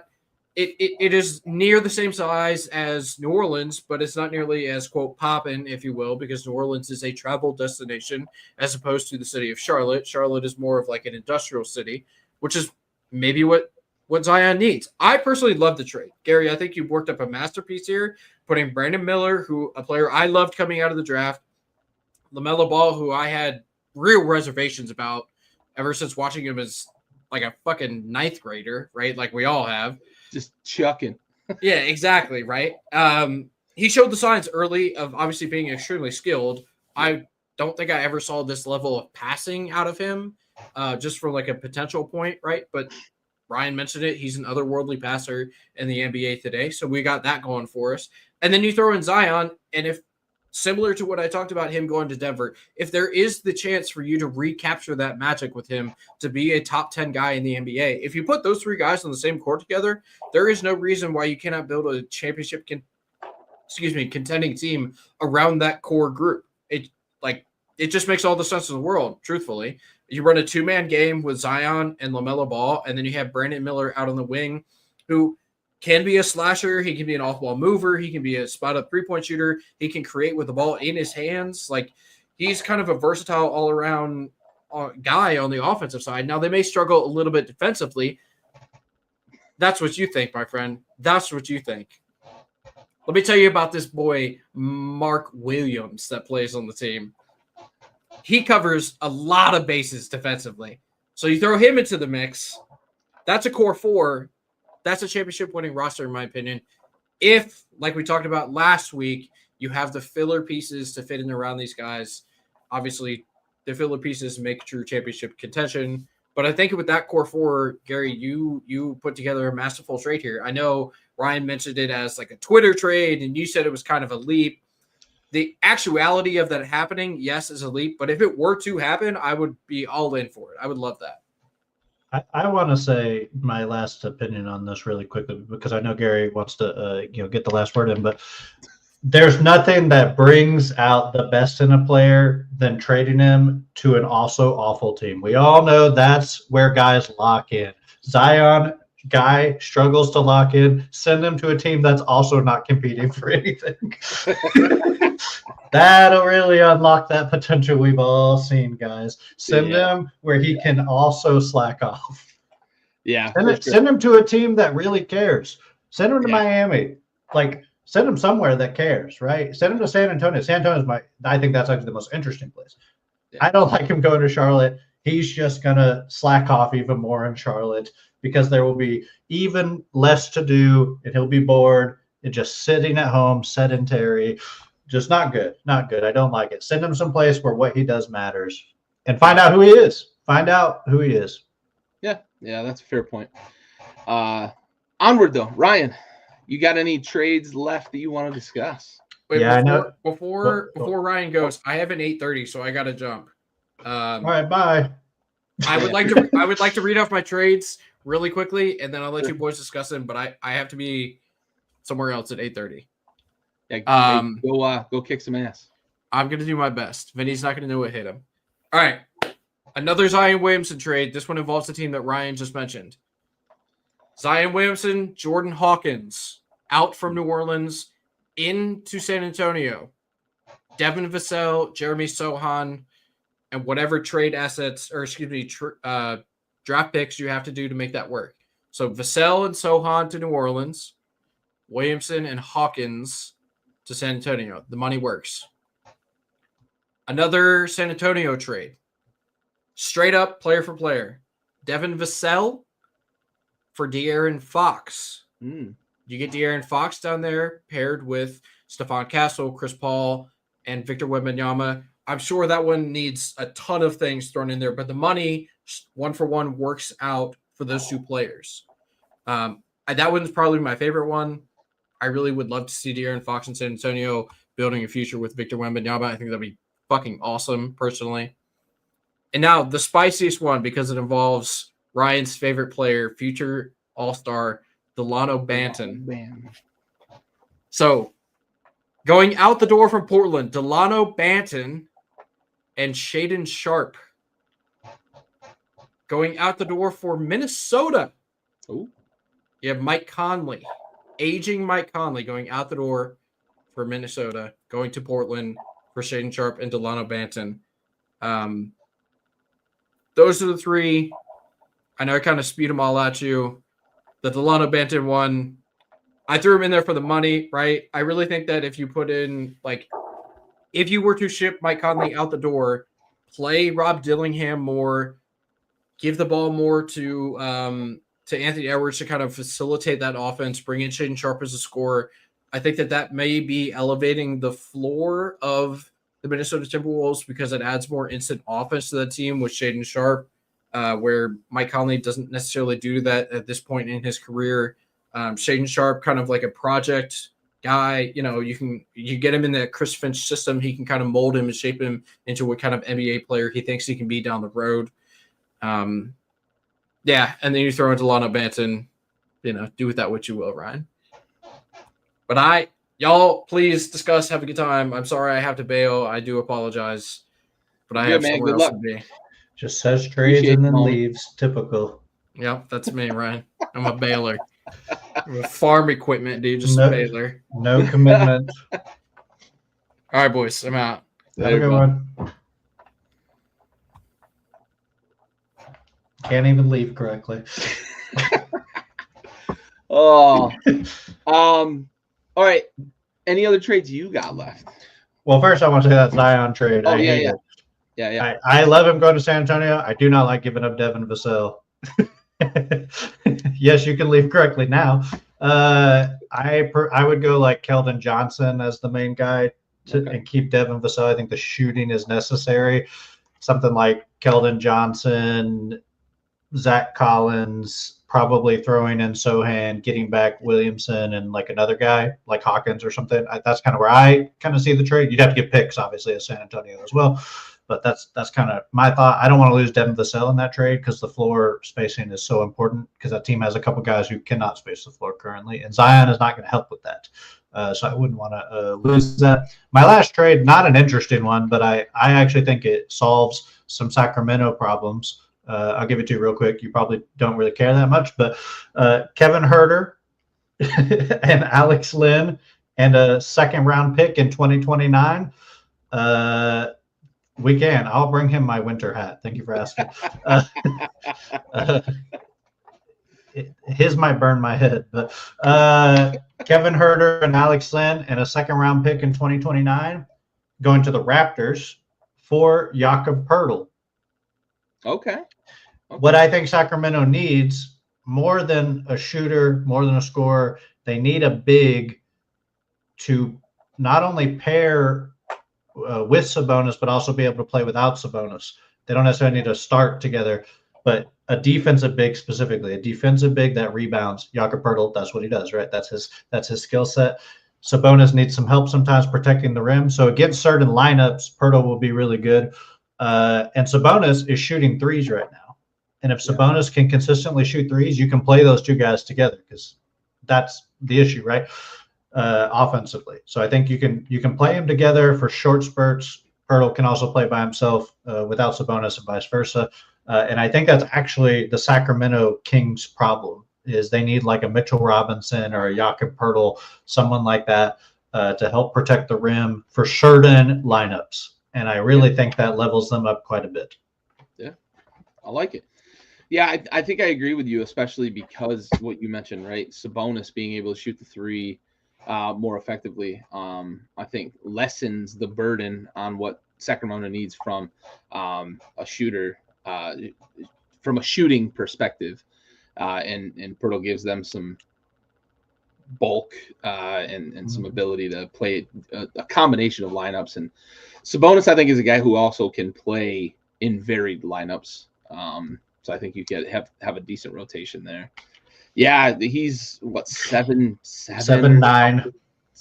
it is near the same size as New Orleans, but it's not nearly as, quote, poppin', if you will, because New Orleans is a travel destination as opposed to the city of Charlotte. Charlotte is more of like an industrial city, which is maybe what Zion needs. I personally love the trade. Gary, I think you've worked up a masterpiece here, putting Brandon Miller, a player I loved coming out of the draft, LaMelo Ball, who I had real reservations about ever since watching him as like a fucking ninth grader, right? Like we all have. Just chucking. Yeah, exactly, right? He showed the signs early of obviously being extremely skilled. I don't think I ever saw this level of passing out of him, just from like a potential point, right? But Ryan mentioned it. He's an otherworldly passer in the NBA today. So we got that going for us. And then you throw in Zion, and if similar to what I talked about him going to Denver, if there is the chance for you to recapture that magic with him to be a top 10 guy in the NBA, if you put those three guys on the same court together, there is no reason why you cannot build a championship contending team around that core group. It just makes all the sense in the world, truthfully. You run a two-man game with Zion and LaMelo Ball, and then you have Brandon Miller out on the wing, who can be a slasher. He can be an off-ball mover. He can be a spot-up three-point shooter. He can create with the ball in his hands. Like, he's kind of a versatile all-around guy on the offensive side. Now, they may struggle a little bit defensively. That's what you think, my friend. That's what you think. Let me tell you about this boy, Mark Williams, that plays on the team. He covers a lot of bases defensively. So you throw him into the mix. That's a core four. That's a championship winning roster, in my opinion. If, like we talked about last week, You have the filler pieces to fit in around these guys. Obviously, the filler pieces make true championship contention. But I think with that core four, Gary, you put together a masterful trade here. I know Ryan mentioned it as like a Twitter trade, and you said it was kind of a leap. The actuality of that happening, yes, is a leap. But if it were to happen, I would be all in for it. I would love that. I want to say my last opinion on this really quickly because I know Gary wants to get the last word in, but there's nothing that brings out the best in a player than trading him to an also awful team. We all know that's where guys lock in. Zion guy struggles to lock in. Send him to a team that's also not competing for anything. That'll really unlock that potential we've all seen, guys. Send him where he can also slack off. Yeah. Send him to a team that really cares. Send him to Miami. Like, send him somewhere that cares, right? Send him to San Antonio. San Antonio's I think that's actually the most interesting place. Yeah. I don't like him going to Charlotte. He's just going to slack off even more in Charlotte because there will be even less to do and he'll be bored and just sitting at home, sedentary. Just not good. Not good. I don't like it. Send him someplace where what he does matters and find out who he is. Find out who he is. Yeah. Yeah, that's a fair point. Onward, though. Ryan, you got any trades left that you want to discuss? Wait, I know. Before Ryan goes, I have an 8:30, so I got to jump. All right, bye. I would like to read off my trades really quickly, and then I'll let you boys discuss them. But I have to be somewhere else at 8:30. Yeah, go kick some ass. I'm gonna do my best. Vinny's not gonna know what hit him. All right, another Zion Williamson trade. This one involves the team that Ryan just mentioned. Zion Williamson, Jordan Hawkins out from New Orleans into San Antonio. Devin Vassell, Jeremy Sohan, and whatever trade assets draft picks you have to do to make that work. So Vassell and Sohan to New Orleans, Williamson and Hawkins to San Antonio. The money works. Another San Antonio trade. Straight up player for player. Devin Vassell for De'Aaron Fox. You get De'Aaron Fox down there paired with Stephon Castle, Chris Paul, and Victor Wembanyama. I'm sure that one needs a ton of things thrown in there, but the money, one for one, works out for those two players. That one's probably my favorite one. I really would love to see De'Aaron Fox in San Antonio building a future with Victor Wembanyama. I think that'd be fucking awesome, personally. And now the spiciest one, because it involves Ryan's favorite player, future All-Star Delano Banton. So, going out the door from Portland, Delano Banton and Shaedon Sharpe. Going out the door for Minnesota. Oh, you have Mike Conley. Aging Mike Conley going out the door for Minnesota, going to Portland for Shaedon Sharpe and Delano Banton. Those are the three. I know I kind of spewed them all at you. The Delano Banton one, I threw him in there for the money, right? I really think that if you put in, if you were to ship Mike Conley out the door, play Rob Dillingham more, give the ball more to Anthony Edwards to kind of facilitate that offense, bring in Shaedon Sharpe as a scorer. I think that may be elevating the floor of the Minnesota Timberwolves because it adds more instant offense to the team with Shaedon Sharpe, where Mike Conley doesn't necessarily do that at this point in his career. Shaedon Sharpe, kind of like a project guy, you get him in that Chris Finch system. He can kind of mold him and shape him into what kind of NBA player he thinks he can be down the road. Yeah, and then you throw in Delano Banton, do with that what you will, Ryan. But y'all, please discuss, have a good time. I'm sorry I have to bail. I do apologize. But I have somewhere else to be. Just says trades and then leaves. Typical. Yep, that's me, Ryan. I'm a bailer. I'm a farm equipment, dude. Just a bailer. No commitment. All right, boys. I'm out. Have a good one. Can't even leave correctly. All right. Any other trades you got left? Well, first I want to say that Zion trade. Oh, yeah. I love him going to San Antonio. I do not like giving up Devin Vassell. Yes, you can leave correctly now. I would go like Keldon Johnson as the main guy and keep Devin Vassell. I think the shooting is necessary. Something like Keldon Johnson, Zach Collins, probably throwing in Sohan, getting back Williamson, and like another guy like Hawkins or something. That's kind of where I kind of see the trade. You'd have to get picks, obviously, as San Antonio as well. But that's kind of my thought. I don't want to lose Devin Vassell in that trade because the floor spacing is so important because that team has a couple guys who cannot space the floor currently. And Zion is not going to help with that. So I wouldn't want to lose that. My last trade, not an interesting one, but I actually think it solves some Sacramento problems. I'll give it to you real quick. You probably don't really care that much, but Kevin Huerter and Alex Lynn and a second-round pick in 2029. We can. I'll bring him my winter hat. Thank you for asking. His might burn my head, but Kevin Huerter and Alex Lynn and a second-round pick in 2029 going to the Raptors for Jakob Poeltl. Okay. What I think Sacramento needs more than a shooter, more than a scorer, they need a big to not only pair with Sabonis, but also be able to play without Sabonis. They don't necessarily need to start together, but a defensive big specifically, a defensive big that rebounds. Jakob Poeltl, that's what he does, right? That's his skill set. Sabonis needs some help sometimes protecting the rim. So against certain lineups, Poeltl will be really good. And Sabonis is shooting threes right now. And if Sabonis can consistently shoot threes, you can play those two guys together because that's the issue, right? Offensively. So I think you can play them together for short spurts. Poeltl can also play by himself without Sabonis and vice versa. And I think that's actually the Sacramento Kings problem is they need like a Mitchell Robinson or a Jakob Poeltl, someone like that to help protect the rim for certain lineups. And I really think that levels them up quite a bit. Yeah, I like it. Yeah, I think I agree with you, especially because what you mentioned, right? Sabonis being able to shoot the three more effectively, I think lessens the burden on what Sacramento needs from a shooter, from a shooting perspective. And Poeltl gives them some bulk and some ability to play a combination of lineups. And Sabonis, I think, is a guy who also can play in varied lineups. So I think you can have a decent rotation there. Yeah, he's what 7'9".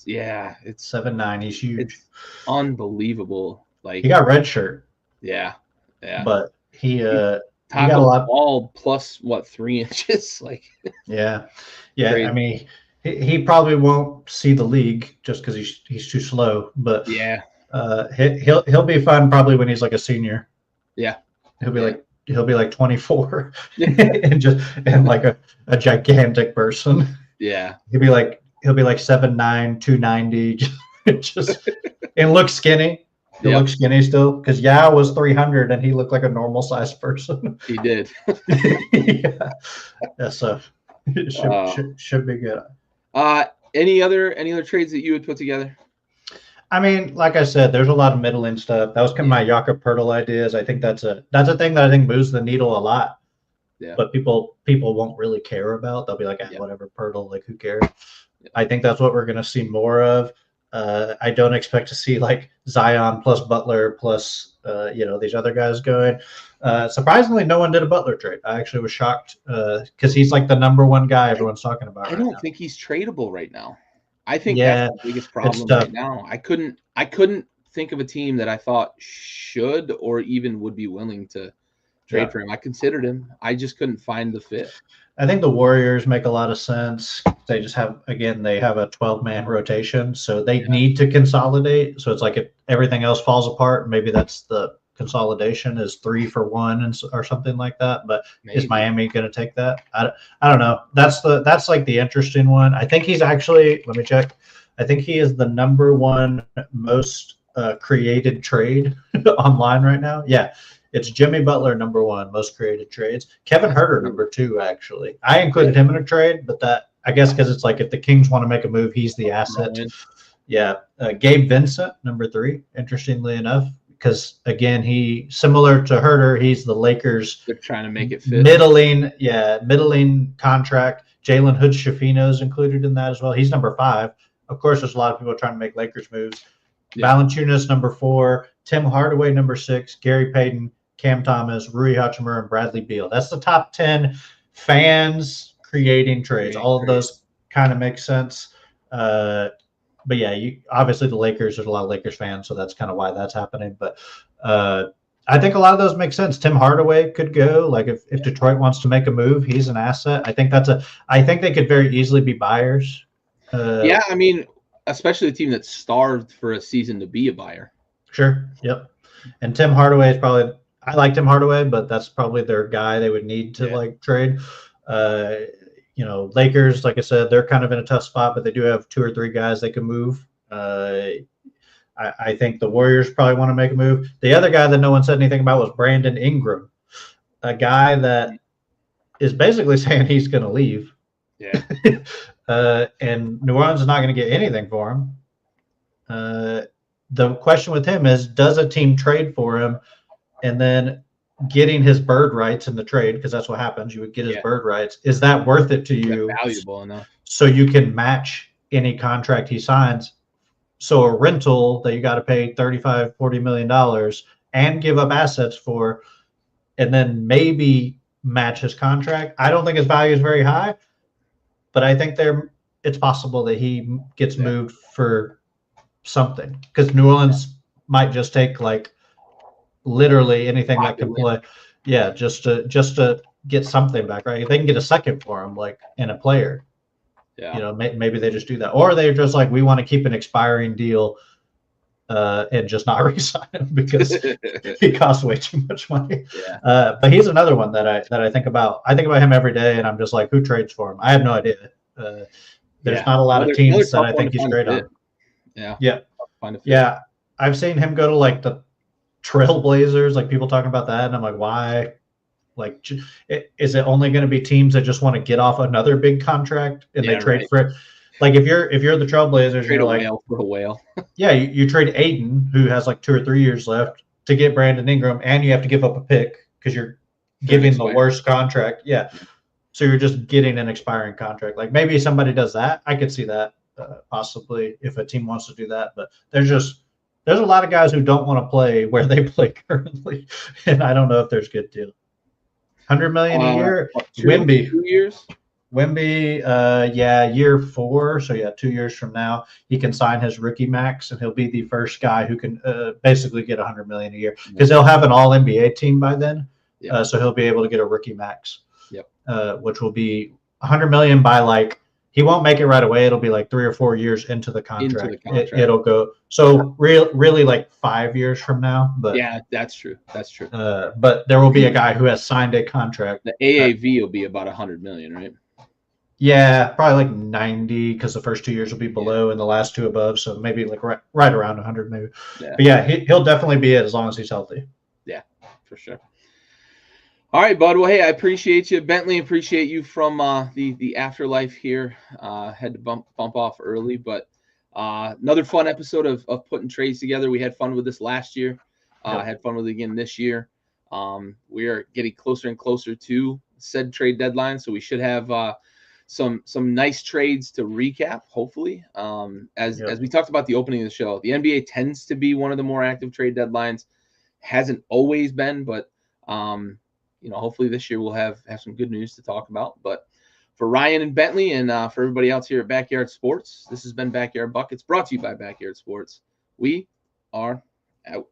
Yeah, it's 7'9". He's huge. It's unbelievable. Like he got red shirt. Yeah. But he got a lot ball plus what 3 inches. Like yeah. Crazy. I mean, he probably won't see the league just because he's too slow. But yeah, he'll be fun probably when he's like a senior. Yeah, he'll be like 24 and like a gigantic person. Yeah. He'll be like 7'9", 290, just and look skinny. He looks skinny still because Yao was 300 and he looked like a normal sized person. He did. Yeah. So it should be good. Any other trades that you would put together? I mean, like I said, there's a lot of middling stuff. That was kind of my Jakob Poeltl ideas. I think that's a thing that I think moves the needle a lot. Yeah. But people won't really care about. They'll be like, whatever, Poeltl, like who cares? Yeah. I think that's what we're going to see more of. I don't expect to see like Zion plus Butler plus these other guys going. Surprisingly, no one did a Butler trade. I actually was shocked because he's like the number one guy everyone's talking about. I don't think he's tradable right now. I think that's the biggest problem right now. I couldn't think of a team that I thought should or even would be willing to trade for him. I considered him. I just couldn't find the fit. I think the Warriors make a lot of sense. They just have a 12-man rotation, so they need to consolidate. So it's like if everything else falls apart, maybe that's the consolidation is 3 for 1 or something like that. But is Miami going to take that? I don't know. That's like the interesting one. I think he's actually, let me check. I think he is the number one most created trade online right now. Yeah. It's Jimmy Butler, number 1, most created trades. Kevin Huerter, number 2, actually. I included him in a trade, but that I guess because it's like if the Kings want to make a move, he's the asset. Yeah. Gabe Vincent, number 3, interestingly enough, because, again, he similar to Huerter, he's the Lakers. They're trying to make it fit. Middling contract. Jalen Hood-Schifino is included in that as well. He's number 5. Of course, there's a lot of people trying to make Lakers moves. Yeah. Valanciunas, number 4. Tim Hardaway, number 6. Gary Payton, Cam Thomas, Rui Hachimura, and Bradley Beal. That's the top 10 fans creating trades. All of those kind of make sense. But yeah, obviously the Lakers, there's a lot of Lakers fans, so that's kind of why that's happening. But I think a lot of those make sense. Tim Hardaway could go. Like if Detroit wants to make a move, he's an asset. I think they could very easily be buyers. Yeah, I mean, especially a team that's starved for a season to be a buyer. Sure. Yep. And Tim Hardaway is probably, I like Tim Hardaway, but that's probably their guy they would need to like trade. Lakers, like I said, they're kind of in a tough spot, but they do have 2 or 3 guys they can move. I think the Warriors probably want to make a move. The other guy that no one said anything about was Brandon Ingram, a guy that is basically saying he's going to leave. Yeah. And New Orleans is not going to get anything for him. The question with him is, does a team trade for him and then getting his bird rights in the trade, because that's what happens, you would get his bird rights. Is that worth it to you? Valuable enough. So you can match any contract he signs. So a rental that you got to pay $35, $40 million and give up assets for, and then maybe match his contract. I don't think his value is very high, but I think it's possible that he gets moved for something, because New Orleans might just take like literally anything that can play. Yeah, just to get something back, right? If they can get a second for him, like in a player. Yeah. Maybe they just do that. Or they're just like, we want to keep an expiring deal and just not re-sign him because he costs way too much money. Yeah. But he's another one that I think about. I think about him every day, and I'm just like, who trades for him? I have no idea. There's not a lot of teams that I think he's great on. Yeah. Yeah. Yeah. I've seen him go to like the Trailblazers, like people talking about that, and I'm like, why? Like, is it only going to be teams that just want to get off another big contract and they trade for it? Like if you're the Trailblazers, trade you're like, whale for a whale. Yeah, you trade Aiden, who has like 2 or 3 years left, to get Brandon Ingram, and you have to give up a pick because you're giving the worst contract. Yeah, so you're just getting an expiring contract. Like maybe somebody does that. I could see that possibly if a team wants to do that, but there's a lot of guys who don't want to play where they play currently, and I don't know if there's a good deal. $100 million a year. Wemby. 2 years. Wemby, year 4. So 2 years from now, he can sign his rookie max, and he'll be the first guy who can basically get $100 million a year, because they'll have an All NBA team by then. Yep. So he'll be able to get a rookie max. Yep. Which will be $100 million by like, he won't make it right away. It'll be like 3 or 4 years into the contract. It'll go. So really like 5 years from now. But yeah, that's true. But there will be a guy who has signed a contract. The AAV will be about $100 million, right? Yeah, probably like 90, because the first 2 years will be below and the last 2 above. So maybe like right around 100 maybe. Yeah. But yeah, he'll definitely be it as long as he's healthy. Yeah, for sure. All right, bud. Well, hey, I appreciate you. Bentley, appreciate you from the afterlife here. Had to bump off early, but another fun episode of putting trades together. We had fun with this last year. Had fun with it again this year. We are getting closer and closer to said trade deadline, so we should have some nice trades to recap, hopefully. As we talked about the opening of the show, the NBA tends to be one of the more active trade deadlines. Hasn't always been, but hopefully this year we'll have some good news to talk about. But for Ryan and Bentley, and for everybody else here at Backyard Sports, this has been Backyard Buckets, brought to you by Backyard Sports. We are out.